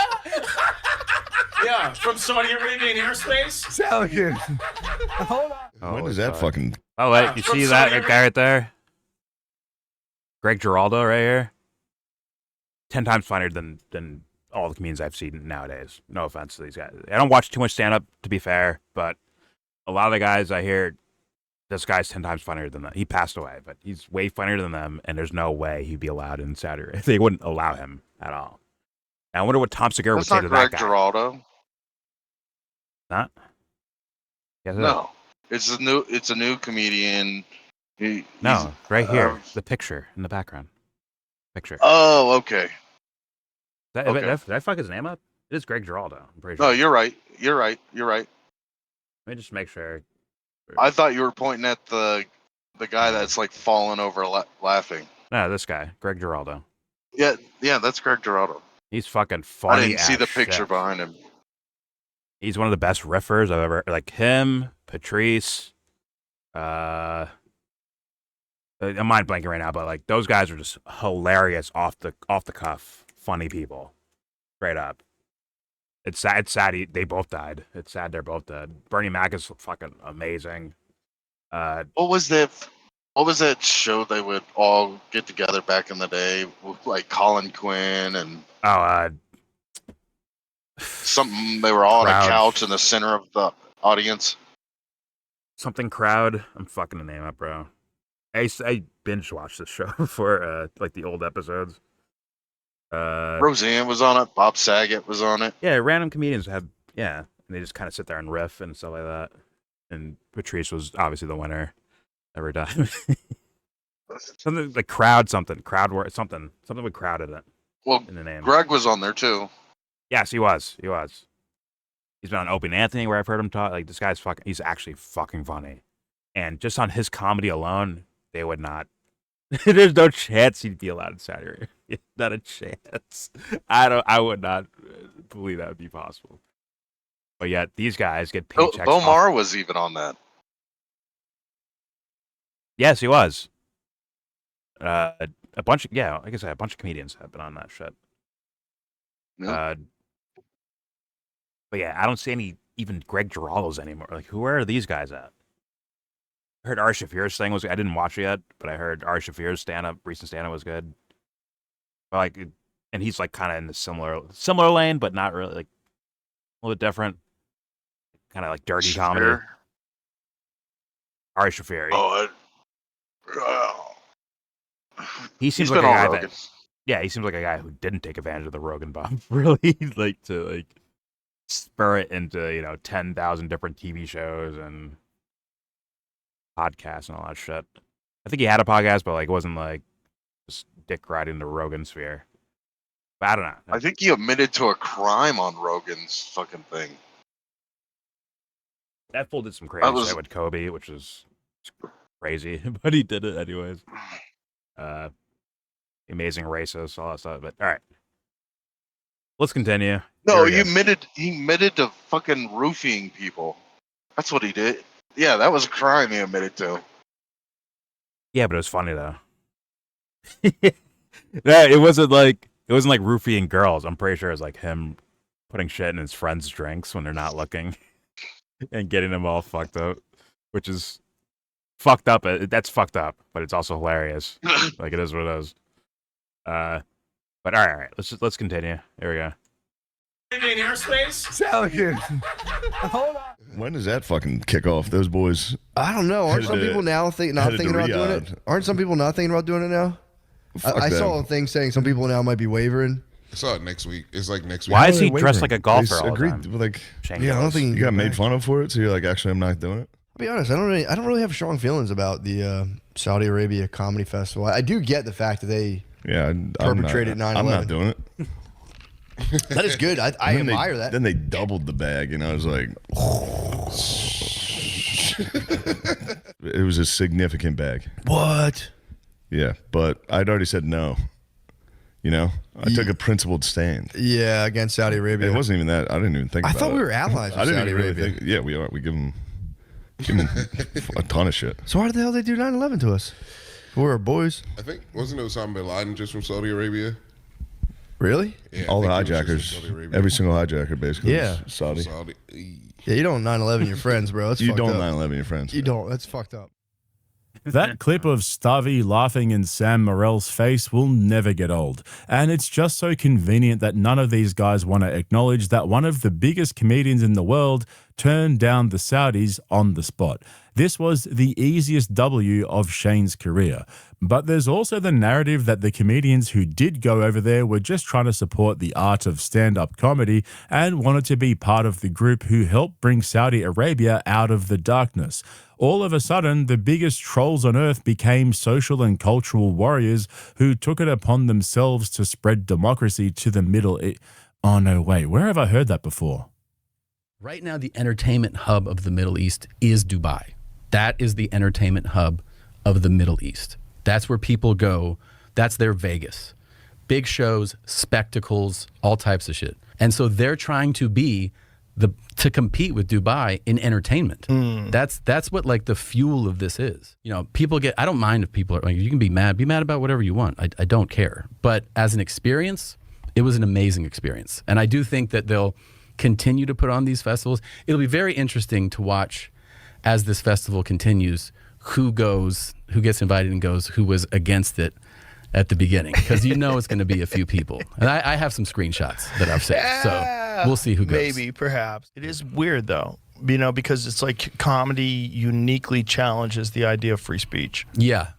Yeah, from Saudi Arabian airspace? Sound good. Hold on. When does that fucking... Oh, wait, you see that guy right there? Greg Giraldo right here? 10 times funnier than all the comedians I've seen nowadays. No offense to these guys. I don't watch too much stand-up, to be fair, but a lot of the guys I hear, this guy's 10 times funnier than them. He passed away, but he's way funnier than them, and there's no way he'd be allowed in Saudi Arabia. They wouldn't allow him at all. And I wonder what Tom Segura would say to that guy. That's not Greg Giraldo. Not? Yes, no. It's a new comedian. No, right here. The picture in the background. Picture. Oh, okay. Did I fuck his name up? It is Greg Giraldo. I'm pretty sure. No, you're right. You're right. Let me just make sure. I thought you were pointing at the guy that's like falling over laughing. No, this guy, Greg Giraldo. Yeah, that's Greg Giraldo. He's fucking funny. I didn't see the picture behind him. He's one of the best riffers I've ever, like him, Patrice, I'm mind blanking right now, but like those guys are just hilarious off the cuff, funny people, straight up. It's sad. It's sad they both died. It's sad they're both dead. Bernie Mac is fucking amazing. What was that show they would all get together back in the day, with like Colin Quinn and something? They were all on a couch in the center of the audience. Something crowd. I'm fucking the name up, bro. I binge watched this show for like the old episodes. Roseanne was on it. Bob Saget was on it. Yeah, random comedians and they just kind of sit there and riff and stuff like that. And Patrice was obviously the winner every time. Something like something with crowd in it. Well, in the name. Greg was on there too. Yes, he was. He's been on Opie and Anthony where I've heard him talk. Like this guy's he's actually fucking funny. And just on his comedy alone, they would not. There's no chance he'd be allowed in Saudi Arabia. Not a chance. I would not believe that would be possible. But yet these guys get paychecks. Bill Maher was even on that. Yes, he was. A bunch of like I said, a bunch of comedians have been on that shit. Yeah. But yeah, I don't see any even Greg Giraldo's anymore. Like, where are these guys at? I heard Ari Shafir's thing I didn't watch it yet, but I heard Ari Shafir's recent stand-up was good. But like, and he's like kind of in the similar lane, but not really, like a little bit different. Kind of like dirty comedy. Ari Shafir. He seems like a guy Rogan. He seems like a guy who didn't take advantage of the Rogan bomb. Really, to spur it into 10,000 different TV shows and podcasts and all that shit. I think he had a podcast, but like it wasn't like just dick riding the Rogan sphere. But I don't know. I think he admitted to a crime on Rogan's fucking thing. That fool did some crazy shit with Kobe, which is crazy, but he did it anyways. Amazing racist, all that stuff. But all right, Let's continue. No, Here we go. he admitted to fucking roofing people. That's what he did. Yeah, that was a crime he admitted to. Yeah, but it was funny though. Yeah, it wasn't like roofing girls. I'm pretty sure it was like him putting shit in his friends' drinks when they're not looking and getting them all fucked up, which is fucked up. That's fucked up, but it's also hilarious. Like it is what it is. But all right. Let's continue. Here we go. In airspace? Salakin. Hold on. When does that fucking kick off? Those boys. I don't know. Aren't some people now not thinking about doing it? Aren't some people not thinking about doing it now? I saw a thing saying some people now might be wavering. I saw it next week. It's like next week. Why is he dressed like a golfer all the Agreed. time? Like, Yeah, I don't think you got made fun of for it, so you're like, actually, I'm not doing it. I'll be honest. I don't really have strong feelings about the Saudi Arabia Comedy Festival. I do get the fact that they perpetrated 9/11. I'm not doing it. That is good. I admire that. Then they doubled the bag, and I was like, it was a significant bag. What? Yeah, but I'd already said no. You know, I took a principled stand. Yeah, against Saudi Arabia. It wasn't even that. I didn't even think about it. I thought we were allies with Saudi Arabia. Yeah, we are. We give them a ton of shit. So why the hell did they do 9/11 to us? We're our boys. I think, wasn't it Osama bin Laden just from Saudi Arabia? Really? Yeah, all the hijackers, every single hijacker basically is Saudi. Yeah, you don't 9/11 your friends, bro. That's you fucked don't up. 9/11 your friends. You don't. That's fucked up. That clip of Stavi laughing in Sam Morrill's face will never get old. And it's just so convenient that none of these guys want to acknowledge that one of the biggest comedians in the world turned down the Saudis on the spot. This was the easiest W of Shane's career. But there's also the narrative that the comedians who did go over there were just trying to support the art of stand-up comedy and wanted to be part of the group who helped bring Saudi Arabia out of the darkness. All of a sudden, the biggest trolls on earth became social and cultural warriors who took it upon themselves to spread democracy to the Middle East. Oh, no, wait. Where have I heard that before? Right now, the entertainment hub of the Middle East is Dubai. That is the entertainment hub of the Middle East. That's where people go. That's their Vegas. Big shows, spectacles, all types of shit. And so they're trying to to compete with Dubai in entertainment. That's what like the fuel of this is. You know, people get, I don't mind if people are like, you can be mad about whatever you want. I don't care. But as an experience, it was an amazing experience. And I do think that they'll continue to put on these festivals. It'll be very interesting to watch as this festival continues, who gets invited and goes, who was against it at the beginning, because you know it's going to be a few people. And I have some screenshots that I've saved, so we'll see who goes. Maybe, perhaps. It is weird, though, you know, because it's like comedy uniquely challenges the idea of free speech. Yeah,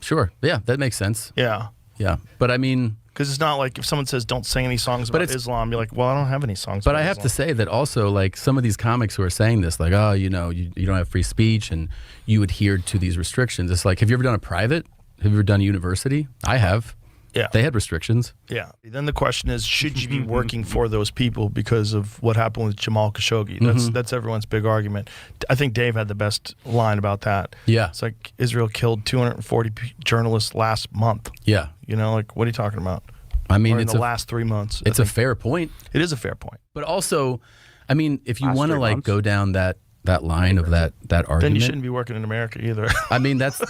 sure. Yeah, that makes sense. Yeah. Yeah, but I mean... Because it's not like if someone says, don't sing any songs about Islam, you're like, well, I don't have any songs about But I have to say that also, like, some of these comics who are saying this, like, oh, you know, you don't have free speech and you adhered to these restrictions. It's like, have you ever done a private? Have you ever done a university? I have. Yeah. They had restrictions. Yeah. Then the question is, should you be working for those people because of what happened with Jamal Khashoggi? That's everyone's big argument. I think Dave had the best line about that. Yeah. It's like Israel killed 240 journalists last month. Yeah. You know, like, what are you talking about? I mean, or in it's the last 3 months. It's a fair point. It is a fair point. But also, I mean, if you Last want to 3 like months? go down that line of that argument, Then you shouldn't be working in America either. I mean, that's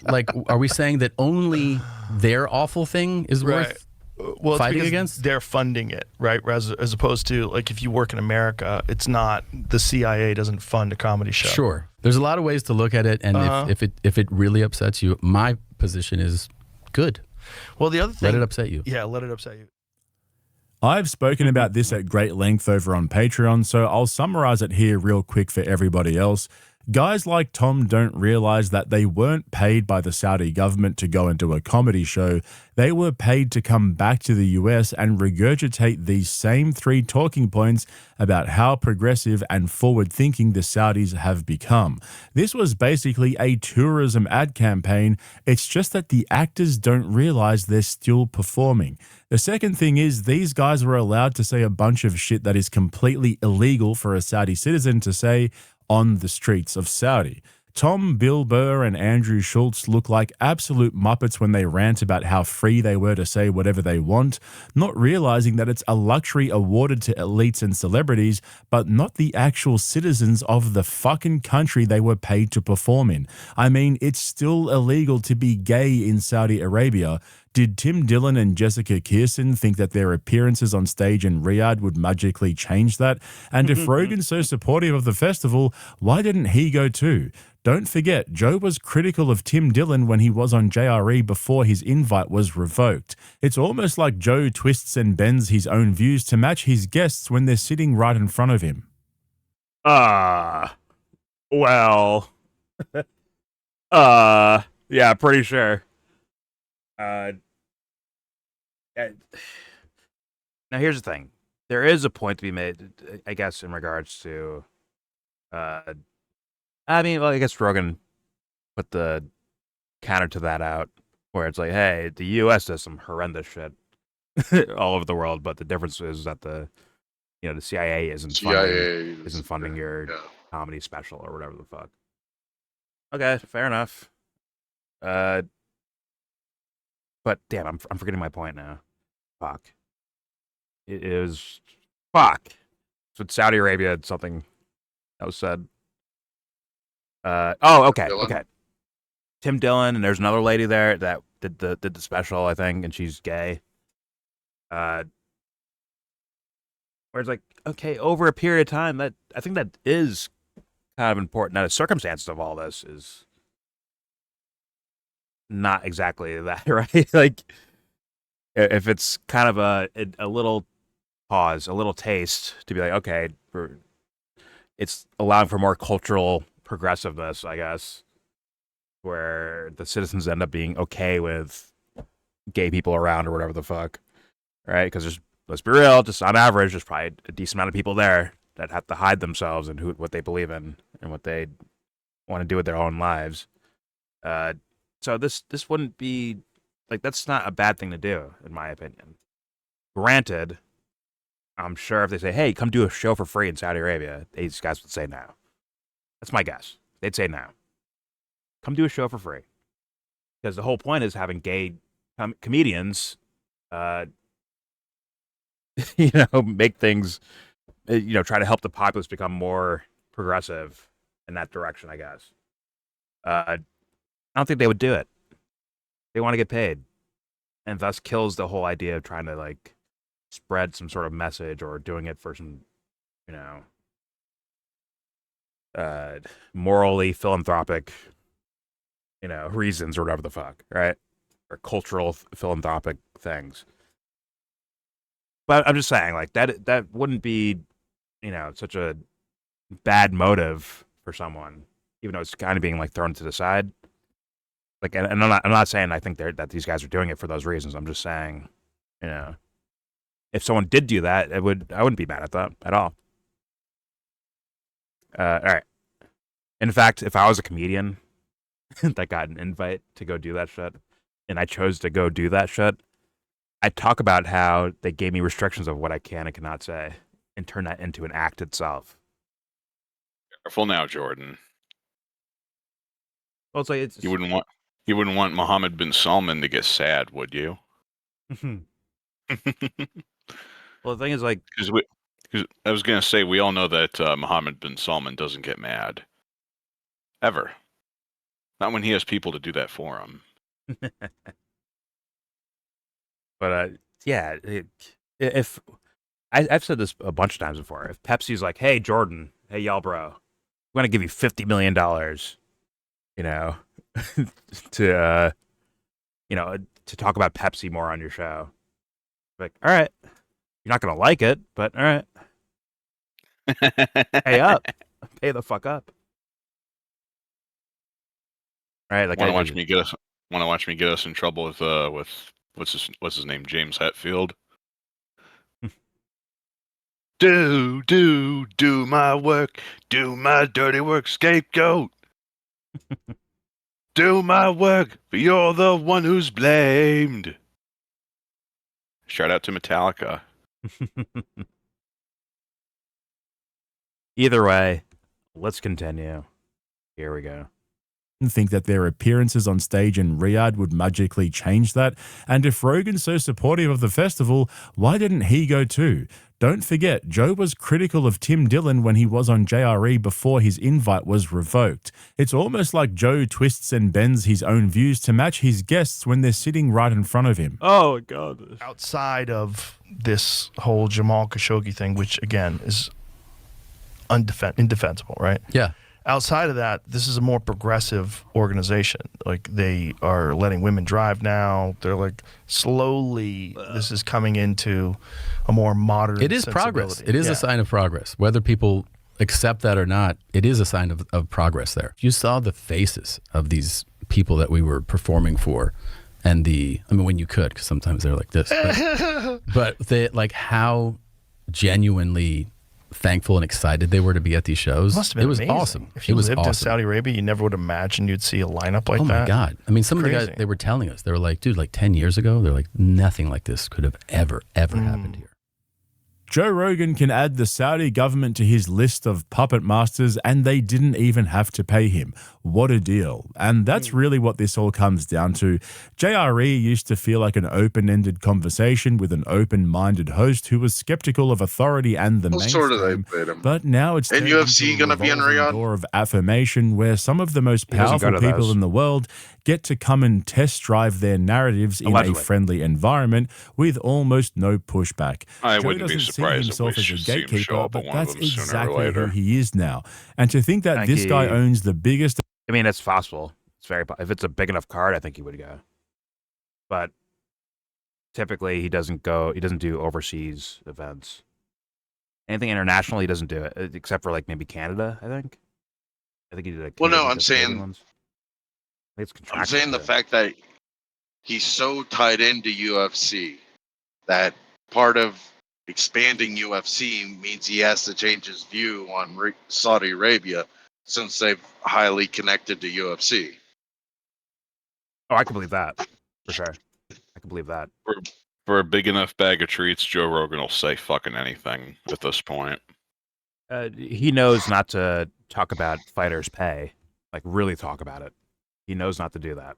like, are we saying that only their awful thing is worth well, fighting it's because against? They're funding it, right? As opposed to, like, if you work in America, it's not, the CIA doesn't fund a comedy show. Sure. There's a lot of ways to look at it, and if it really upsets you, my position is good. Well, the other thing... Let it upset you. Yeah, let it upset you. I've spoken about this at great length over on Patreon, so I'll summarize it here real quick for everybody else. Guys like Tom don't realize that they weren't paid by the Saudi government to go into a comedy show. They were paid to come back to the US and regurgitate these same 3 talking points about how progressive and forward-thinking the Saudis have become. This was basically a tourism ad campaign. It's just that the actors don't realize they're still performing. The second thing is these guys were allowed to say a bunch of shit that is completely illegal for a Saudi citizen to say on the streets of Saudi. Tom, Bill Burr, and Andrew Schultz look like absolute muppets when they rant about how free they were to say whatever they want, not realizing that it's a luxury awarded to elites and celebrities, but not the actual citizens of the fucking country they were paid to perform in. I mean, it's still illegal to be gay in Saudi Arabia. Did Tim Dillon and Jessica Kirsten think that their appearances on stage in Riyadh would magically change that? And if Rogan's so supportive of the festival, why didn't he go too? Don't forget, Joe was critical of Tim Dillon when he was on JRE before his invite was revoked. It's almost like Joe twists and bends his own views to match his guests when they're sitting right in front of him. Well. Yeah, pretty sure. Now here's the thing. There is a point to be made, I guess, in regards to, I guess Rogan put the counter to that out, where it's like, hey, the U.S. does some horrendous shit all over the world, but the difference is that the CIA isn't funding your comedy special or whatever the fuck. Okay, fair enough. But damn, I'm forgetting my point now. Fuck. It is fuck. So Saudi Arabia had something that was said. Okay. Tim Dillon, and there's another lady there that did the special, I think, and she's gay. Where it's like, okay, over a period of time, I think that is kind of important. Now, the circumstances of all this is not exactly that, right? Like, if it's kind of a little pause, a little taste to be like, okay, it's allowing for more cultural progressiveness, I guess, where the citizens end up being okay with gay people around or whatever the fuck, right? Because let's be real, just on average, there's probably a decent amount of people there that have to hide themselves and what they believe in and what they want to do with their own lives. So this wouldn't be like, that's not a bad thing to do, in my opinion. Granted, I'm sure if they say, hey, come do a show for free in Saudi Arabia, these guys would say no. That's my guess. They'd say no. Come do a show for free. Because the whole point is having gay comedians, make things, try to help the populace become more progressive in that direction, I guess. I don't think they would do it. They want to get paid. And thus kills the whole idea of trying to, like, spread some sort of message or doing it for some, morally philanthropic, reasons or whatever the fuck, right? Or cultural philanthropic things. But I'm just saying, like, that wouldn't be, such a bad motive for someone, even though it's kind of being, like, thrown to the side. Like, and I'm not saying I think that these guys are doing it for those reasons. I'm just saying, if someone did do that, I wouldn't be mad at that at all. All right. In fact, if I was a comedian that got an invite to go do that shit, and I chose to go do that shit, I'd talk about how they gave me restrictions of what I can and cannot say, and turn that into an act itself. Careful now, Jordan. Well, it's like you wouldn't want Mohammed bin Salman to get sad, would you? Well, the thing is, like, because I was gonna say, we all know that Mohammed bin Salman doesn't get mad ever. Not when he has people to do that for him. But yeah, if I've said this a bunch of times before, if Pepsi's like, hey Jordan, hey YellBro, we're gonna give you $50 million, to talk about Pepsi more on your show. Like, all right, you're not gonna like it, but all right, pay up, pay the fuck up. All right, like, want to watch me get us in trouble with what's his name, James Hetfield. do my work, do my dirty work, scapegoat. Do my work, but you're the one who's blamed. Shout out to Metallica. Either way, let's continue. Here we go. think that their appearances on stage in Riyadh would magically change that. And if Rogan's so supportive of the festival, why didn't he go too? Don't forget, Joe was critical of Tim Dillon when he was on JRE before his invite was revoked. It's almost like Joe twists and bends his own views to match his guests when they're sitting right in front of him. Oh, God. Outside of this whole Jamal Khashoggi thing, which, again, is indefensible, right? Yeah. Outside of that, this is a more progressive organization. Like, they are letting women drive now. They're like, slowly, this is coming into a more modern It is progress. It is a sign of progress. Whether people accept that or not, it is a sign of progress there. You saw the faces of these people that we were performing for, and when you could, because sometimes they're like this. But they, like, how genuinely thankful and excited they were to be at these shows. Must have been amazing. awesome. If you lived in Saudi Arabia, you never would imagine you'd see a lineup like that. Oh my God. I mean, some of the guys, they were telling us, they were like, dude, like 10 years ago, they're like, nothing like this could have ever happened here. Joe Rogan can add the Saudi government to his list of puppet masters, and they didn't even have to pay him. What a deal. And that's really what this all comes down to. JRE used to feel like an open-ended conversation with an open-minded host who was skeptical of authority and the mainstream. But now it's and UFC going to be in Riyadh? Door of affirmation where some of the most powerful people in the world get to come and test drive their narratives in a friendly environment with almost no pushback. I wouldn't be surprised himself if we as a gatekeeper, but that's exactly who he is now. And to think that this guy owns the biggest... I mean, it's possible. It's very. If it's a big enough card, I think he would go. But typically, he doesn't go. He doesn't do overseas events. Anything international, he doesn't do it, except for like maybe Canada. I think he did. Like, well, no, I'm saying the fact that he's so tied into UFC that part of expanding UFC means he has to change his view on Saudi Arabia since they've highly connected to UFC. Oh, I can believe that for sure. I can believe that. For a big enough bag of treats, Joe Rogan will say fucking anything at this point. He knows not to talk about fighters' pay, like really talk about it. He knows not to do that.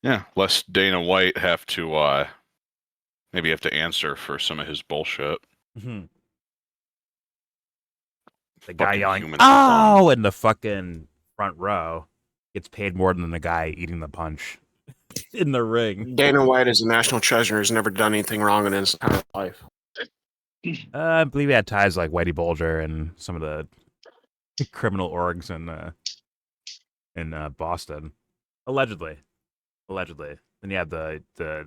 Yeah, lest Dana White have to maybe have to answer for some of his bullshit. Mm-hmm. The guy yelling, "Oh!" in the fucking front row gets paid more than the guy eating the punch in the ring. Dana White is a national treasure. Has never done anything wrong in his entire life. I believe he had ties like Whitey Bulger and some of the criminal orgs in Boston, allegedly. Then you have the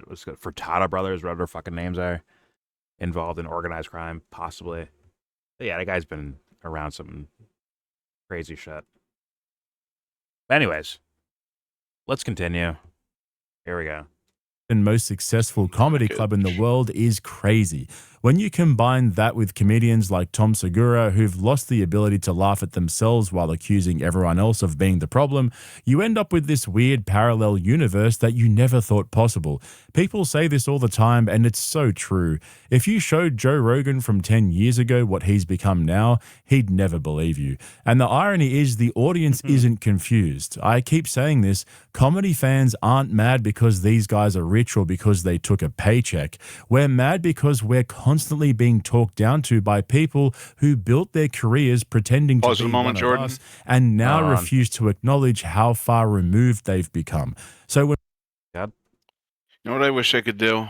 what's it, Furtado brothers, whatever their fucking names are, involved in organized crime, possibly. But yeah, that guy's been around some crazy shit. But anyways, let's continue. Here we go. And most successful comedy club in the world is crazy. When you combine that with comedians like Tom Segura, who've lost the ability to laugh at themselves while accusing everyone else of being the problem, you end up with this weird parallel universe that you never thought possible. People say this all the time, and it's so true. If you showed Joe Rogan from 10 years ago what he's become now, he'd never believe you. And the irony is the audience isn't confused. I keep saying this, comedy fans aren't mad because these guys are rich or because they took a paycheck. We're mad because we're constantly being talked down to by people who built their careers pretending to be one of us and now refuse to acknowledge how far removed they've become. So when you know what I wish I could do?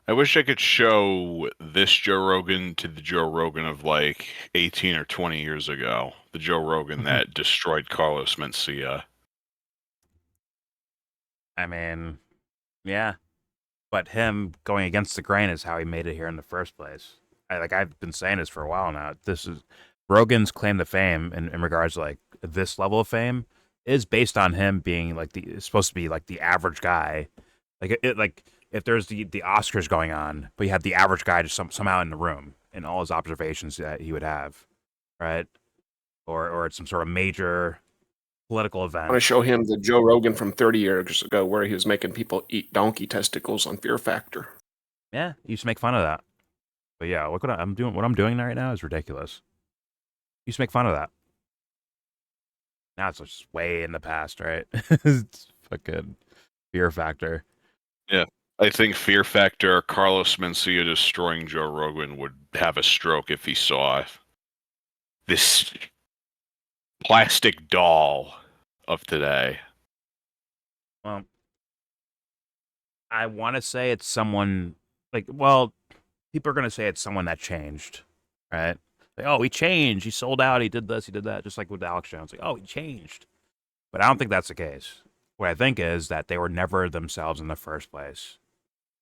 I wish I could show this Joe Rogan to the Joe Rogan of like 18 or 20 years ago. The Joe Rogan that destroyed Carlos Mencia. I mean, yeah. But him going against the grain is how he made it here in the first place. I've been saying this for a while now. This is Rogan's claim to fame in regards to like this level of fame is based on him being like supposed to be like the average guy. Like if there's the Oscars going on, but you have the average guy just somehow in the room and all his observations that he would have, right? Or it's some sort of major political event. I want to show him the Joe Rogan from 30 years ago where he was making people eat donkey testicles on Fear Factor. Yeah, he used to make fun of that. But yeah, look what I'm doing. What I'm doing right now is ridiculous. He used to make fun of that. Now it's just way in the past, right? It's fucking fear factor. Yeah. I think fear factor, Carlos Mencia destroying Joe Rogan would have a stroke if he saw this plastic doll of today. Well, I want to say it's someone people are going to say it's someone that changed, right? Like, oh, he changed. He sold out. He did this. He did that. Just like with Alex Jones. Like, oh, he changed. But I don't think that's the case. What I think is that they were never themselves in the first place.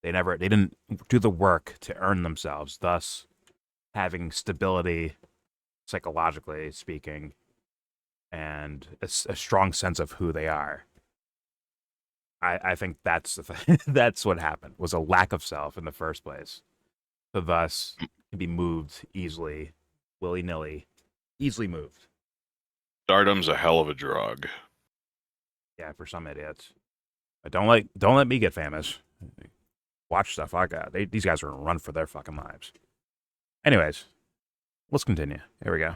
They didn't do the work to earn themselves, thus having stability, psychologically speaking, and a strong sense of who they are. I think that's the thing. That's what happened, was a lack of self in the first place. So thus can be moved easily, willy-nilly, easily moved. Stardom's a hell of a drug. Yeah, for some idiots. But don't let me get famous. Watch stuff I got. These guys are gonna run for their fucking lives. Anyways, let's continue. Here we go.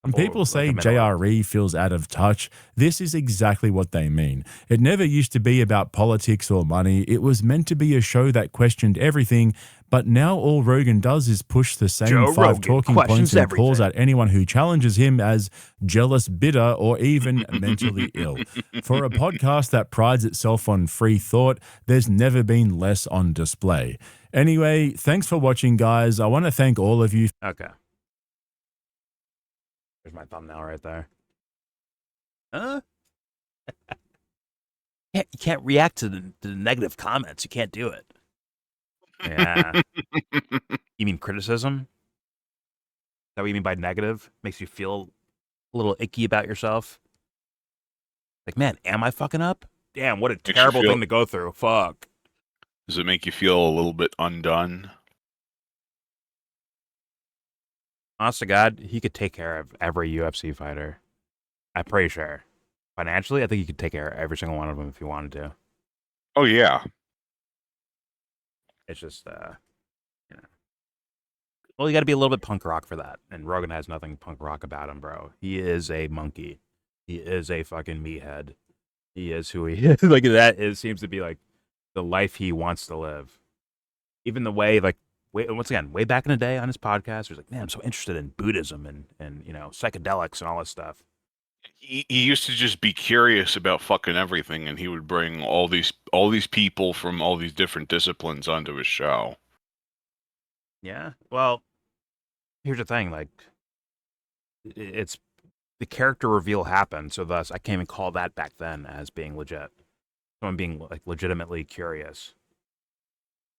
When people say JRE feels out of touch, this is exactly what they mean. It never used to be about politics or money. It was meant to be a show that questioned everything, but now all Rogan does is push the same Joe 5 Rogan talking points and calls out anyone who challenges him as jealous, bitter, or even mentally ill. For a podcast that prides itself on free thought, there's never been less on display. Anyway, thanks for watching, guys. I want to thank all of you. Okay. There's my thumbnail right there. Huh? You can't react to the negative comments. You can't do it. Yeah. You mean criticism? Is that what you mean by negative? Makes you feel a little icky about yourself? Like, man, am I fucking up? Damn, what a terrible thing to go through. Fuck. Does it make you feel a little bit undone? Honest to God, he could take care of every UFC fighter. I'm pretty sure. Financially, I think he could take care of every single one of them if he wanted to. Oh, yeah. It's just, you know. Well, you got to be a little bit punk rock for that. And Rogan has nothing punk rock about him, bro. He is a monkey. He is a fucking meathead. He is who he is. Like, that seems to be, like, the life he wants to live. Even the way, like, once again, way back in the day on his podcast, he was like, man, I'm so interested in Buddhism and you know, psychedelics and all this stuff. He used to just be curious about fucking everything, and he would bring all these people from all these different disciplines onto his show. Yeah. Well, here's the thing, like, it's the character reveal happened, so thus I can't even call that back then as being legit. Someone being like legitimately curious.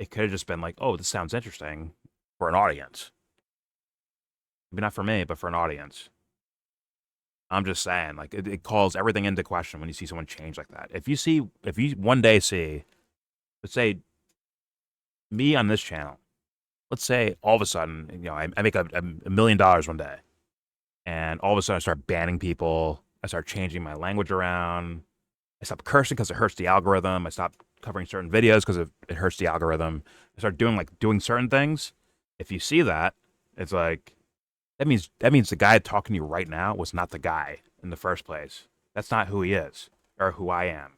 It could have just been like, oh, this sounds interesting for an audience. Maybe not for me, but for an audience. I'm just saying, like, it calls everything into question when you see someone change like that. If you one day see, let's say, me on this channel, let's say all of a sudden, you know, I make $1 million one day, and all of a sudden I start banning people, I start changing my language around, I stop cursing because it hurts the algorithm, I stop covering certain videos because it hurts the algorithm, I start doing certain things. If you see that, it's like, that means the guy talking to you right now was not the guy in the first place. That's not who he is, or who I am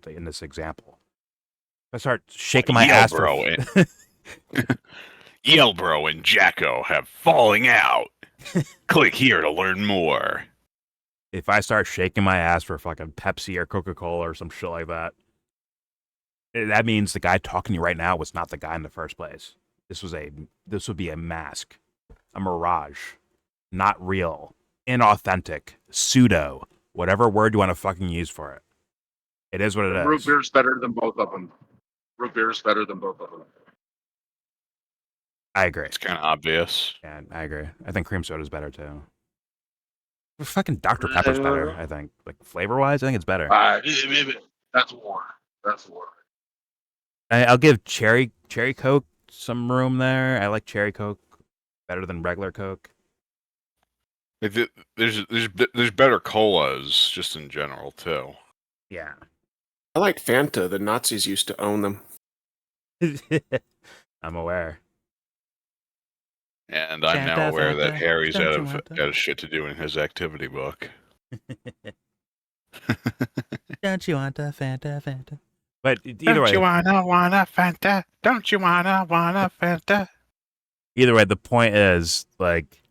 in this example. If I start shaking my ass for YellBro and Jacko have falling out. Click here to learn more. If I start shaking my ass for fucking Pepsi or Coca-Cola or some shit like that, that means the guy talking to you right now was not the guy in the first place. This would be a mask, a mirage, not real, inauthentic, pseudo, whatever word you want to fucking use for it. It is what it is. Root beer's better than both of them. Root beer's better than both of them. I agree. It's kind of obvious. Yeah, I agree. I think cream soda's better too. Fucking Dr. Pepper's better, I think. Like, flavor-wise, I think it's better. That's war. That's war. I'll give cherry Coke some room there. I like cherry Coke better than regular Coke. There's better colas just in general too. Yeah. I like Fanta. The Nazis used to own them. I'm aware. And I'm now aware that Harry's out of shit to do in his activity book. Don't you want a Fanta? But either way, Don't you wanna Fanta? Don't you wanna Fanta? Either way, the point is like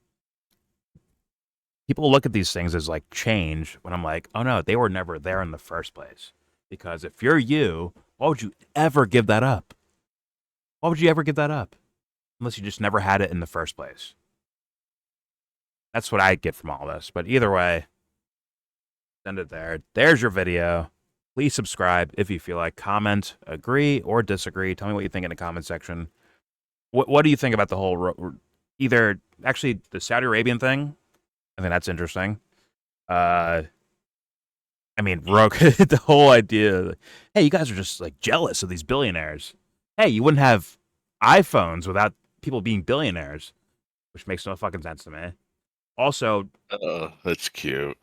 people look at these things as like change when I'm like, oh no, they were never there in the first place. Because if you're you, why would you ever give that up? Why would you ever give that up? Unless you just never had it in the first place. That's what I get from all this. But either way, send it there. There's your video. Please subscribe if you feel like. Comment, agree or disagree. Tell me what you think in the comment section. What do you think about the whole either actually the Saudi Arabian thing? I think that's interesting. I mean, Rogan, the whole idea. Hey, you guys are just like jealous of these billionaires. Hey, you wouldn't have iPhones without people being billionaires, which makes no fucking sense to me. Also, that's cute.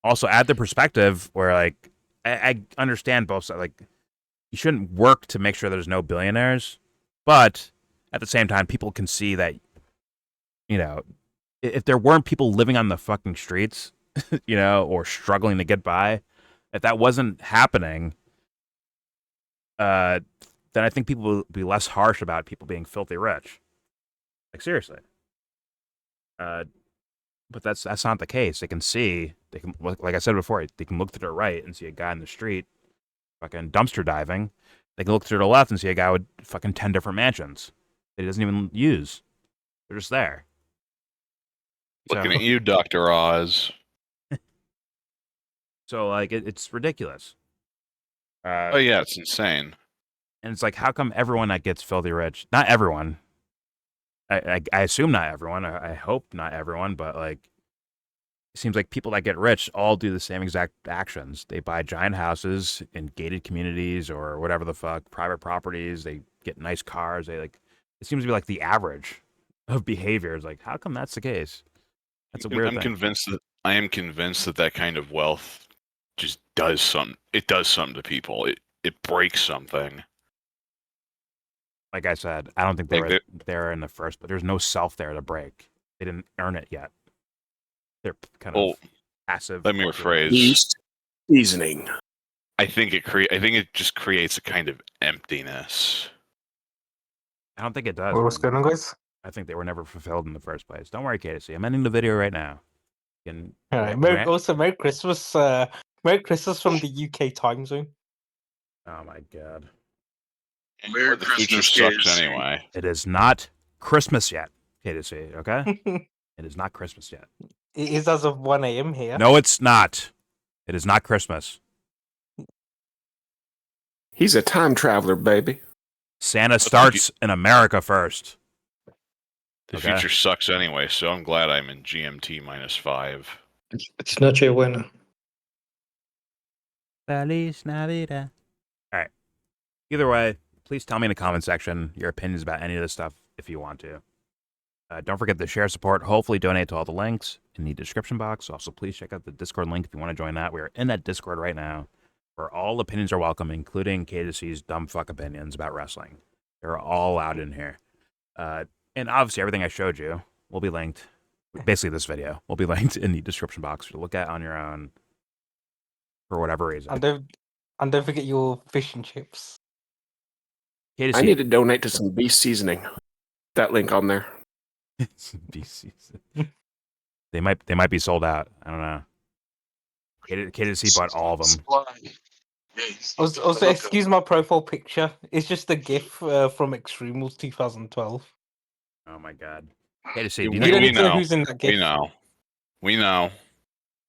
Also, add the perspective where, like, I understand both sides. Like, you shouldn't work to make sure there's no billionaires, but at the same time, people can see that, you know, if there weren't people living on the fucking streets, you know, or struggling to get by, if that wasn't happening, then I think people will be less harsh about people being filthy rich. Like, seriously. But that's not the case. They can see, like I said before, they can look to their right and see a guy in the street fucking dumpster diving. They can look to their left and see a guy with fucking 10 different mansions that he doesn't even use. They're just there. Looking at you, Dr. Oz. So, like, it's ridiculous. Oh, yeah, it's insane. And it's like, how come everyone that gets filthy rich, not everyone, I assume not everyone, I hope not everyone, but, like, it seems like people that get rich all do the same exact actions. They buy giant houses in gated communities or whatever the fuck, private properties. They get nice cars. They, like, it seems to be like the average of behavior. It's like, how come that's the case? That's a weird thing. I am convinced that kind of wealth just does something. It does something to people. It breaks something. Like I said, I don't think they were there in the first, but there's no self there to break. They didn't earn it yet. They're kind of passive. Let me rephrase. Seasoning. I think it just creates a kind of emptiness. I don't think it does. What's going on, guys? I think they were never fulfilled in the first place. Don't worry, KC. I'm ending the video right now. All right. Merry Christmas. Merry Christmas from the UK time zone. Oh my god. Merry The future Christmas, sucks anyway. It is not Christmas yet, KC. Okay. It is not Christmas yet. It is as of 1 a.m. here. No, it's not. It is not Christmas. He's a time traveler, baby. Santa starts in America first. The future sucks anyway, so I'm glad I'm in GMT -5. It's Noche Buena. Feliz Navidad. All right. Either way, please tell me in the comment section your opinions about any of this stuff if you want to. Don't forget to share support. Hopefully donate to all the links in the description box. Also, please check out the Discord link if you want to join that. We are in that Discord right now, where all opinions are welcome, including K2C's dumb fuck opinions about wrestling. They're all out in here. And obviously, everything I showed you will be linked. Basically, this video will be linked in the description box to look at on your own for whatever reason. And don't forget your fish and chips. K2C. I need to donate to some beef seasoning. That link on there. BC. They might be sold out. I don't know. K2C bought all of them. Also, excuse my profile picture. It's just a GIF from Extreme Rules 2012. Oh my god. K2C, We know who's in that GIF. We know.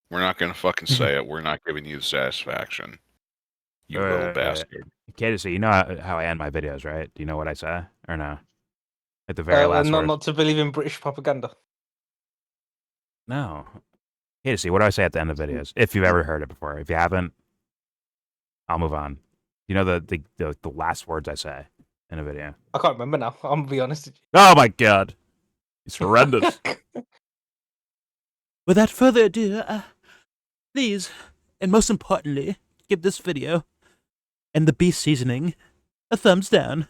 We're not gonna fucking say it. We're not giving you the satisfaction. You little bastard. K2C, you know how I end my videos, right? Do you know what I say or no? At the very last word. Not to believe in British propaganda. No. K2C, what do I say at the end of videos? If you've ever heard it before. If you haven't, I'll move on. You know the last words I say in a video. I can't remember now. I'm gonna be honest with you. Oh my god. It's horrendous. Without further ado, please, and most importantly, give this video and the beef seasoning a thumbs down.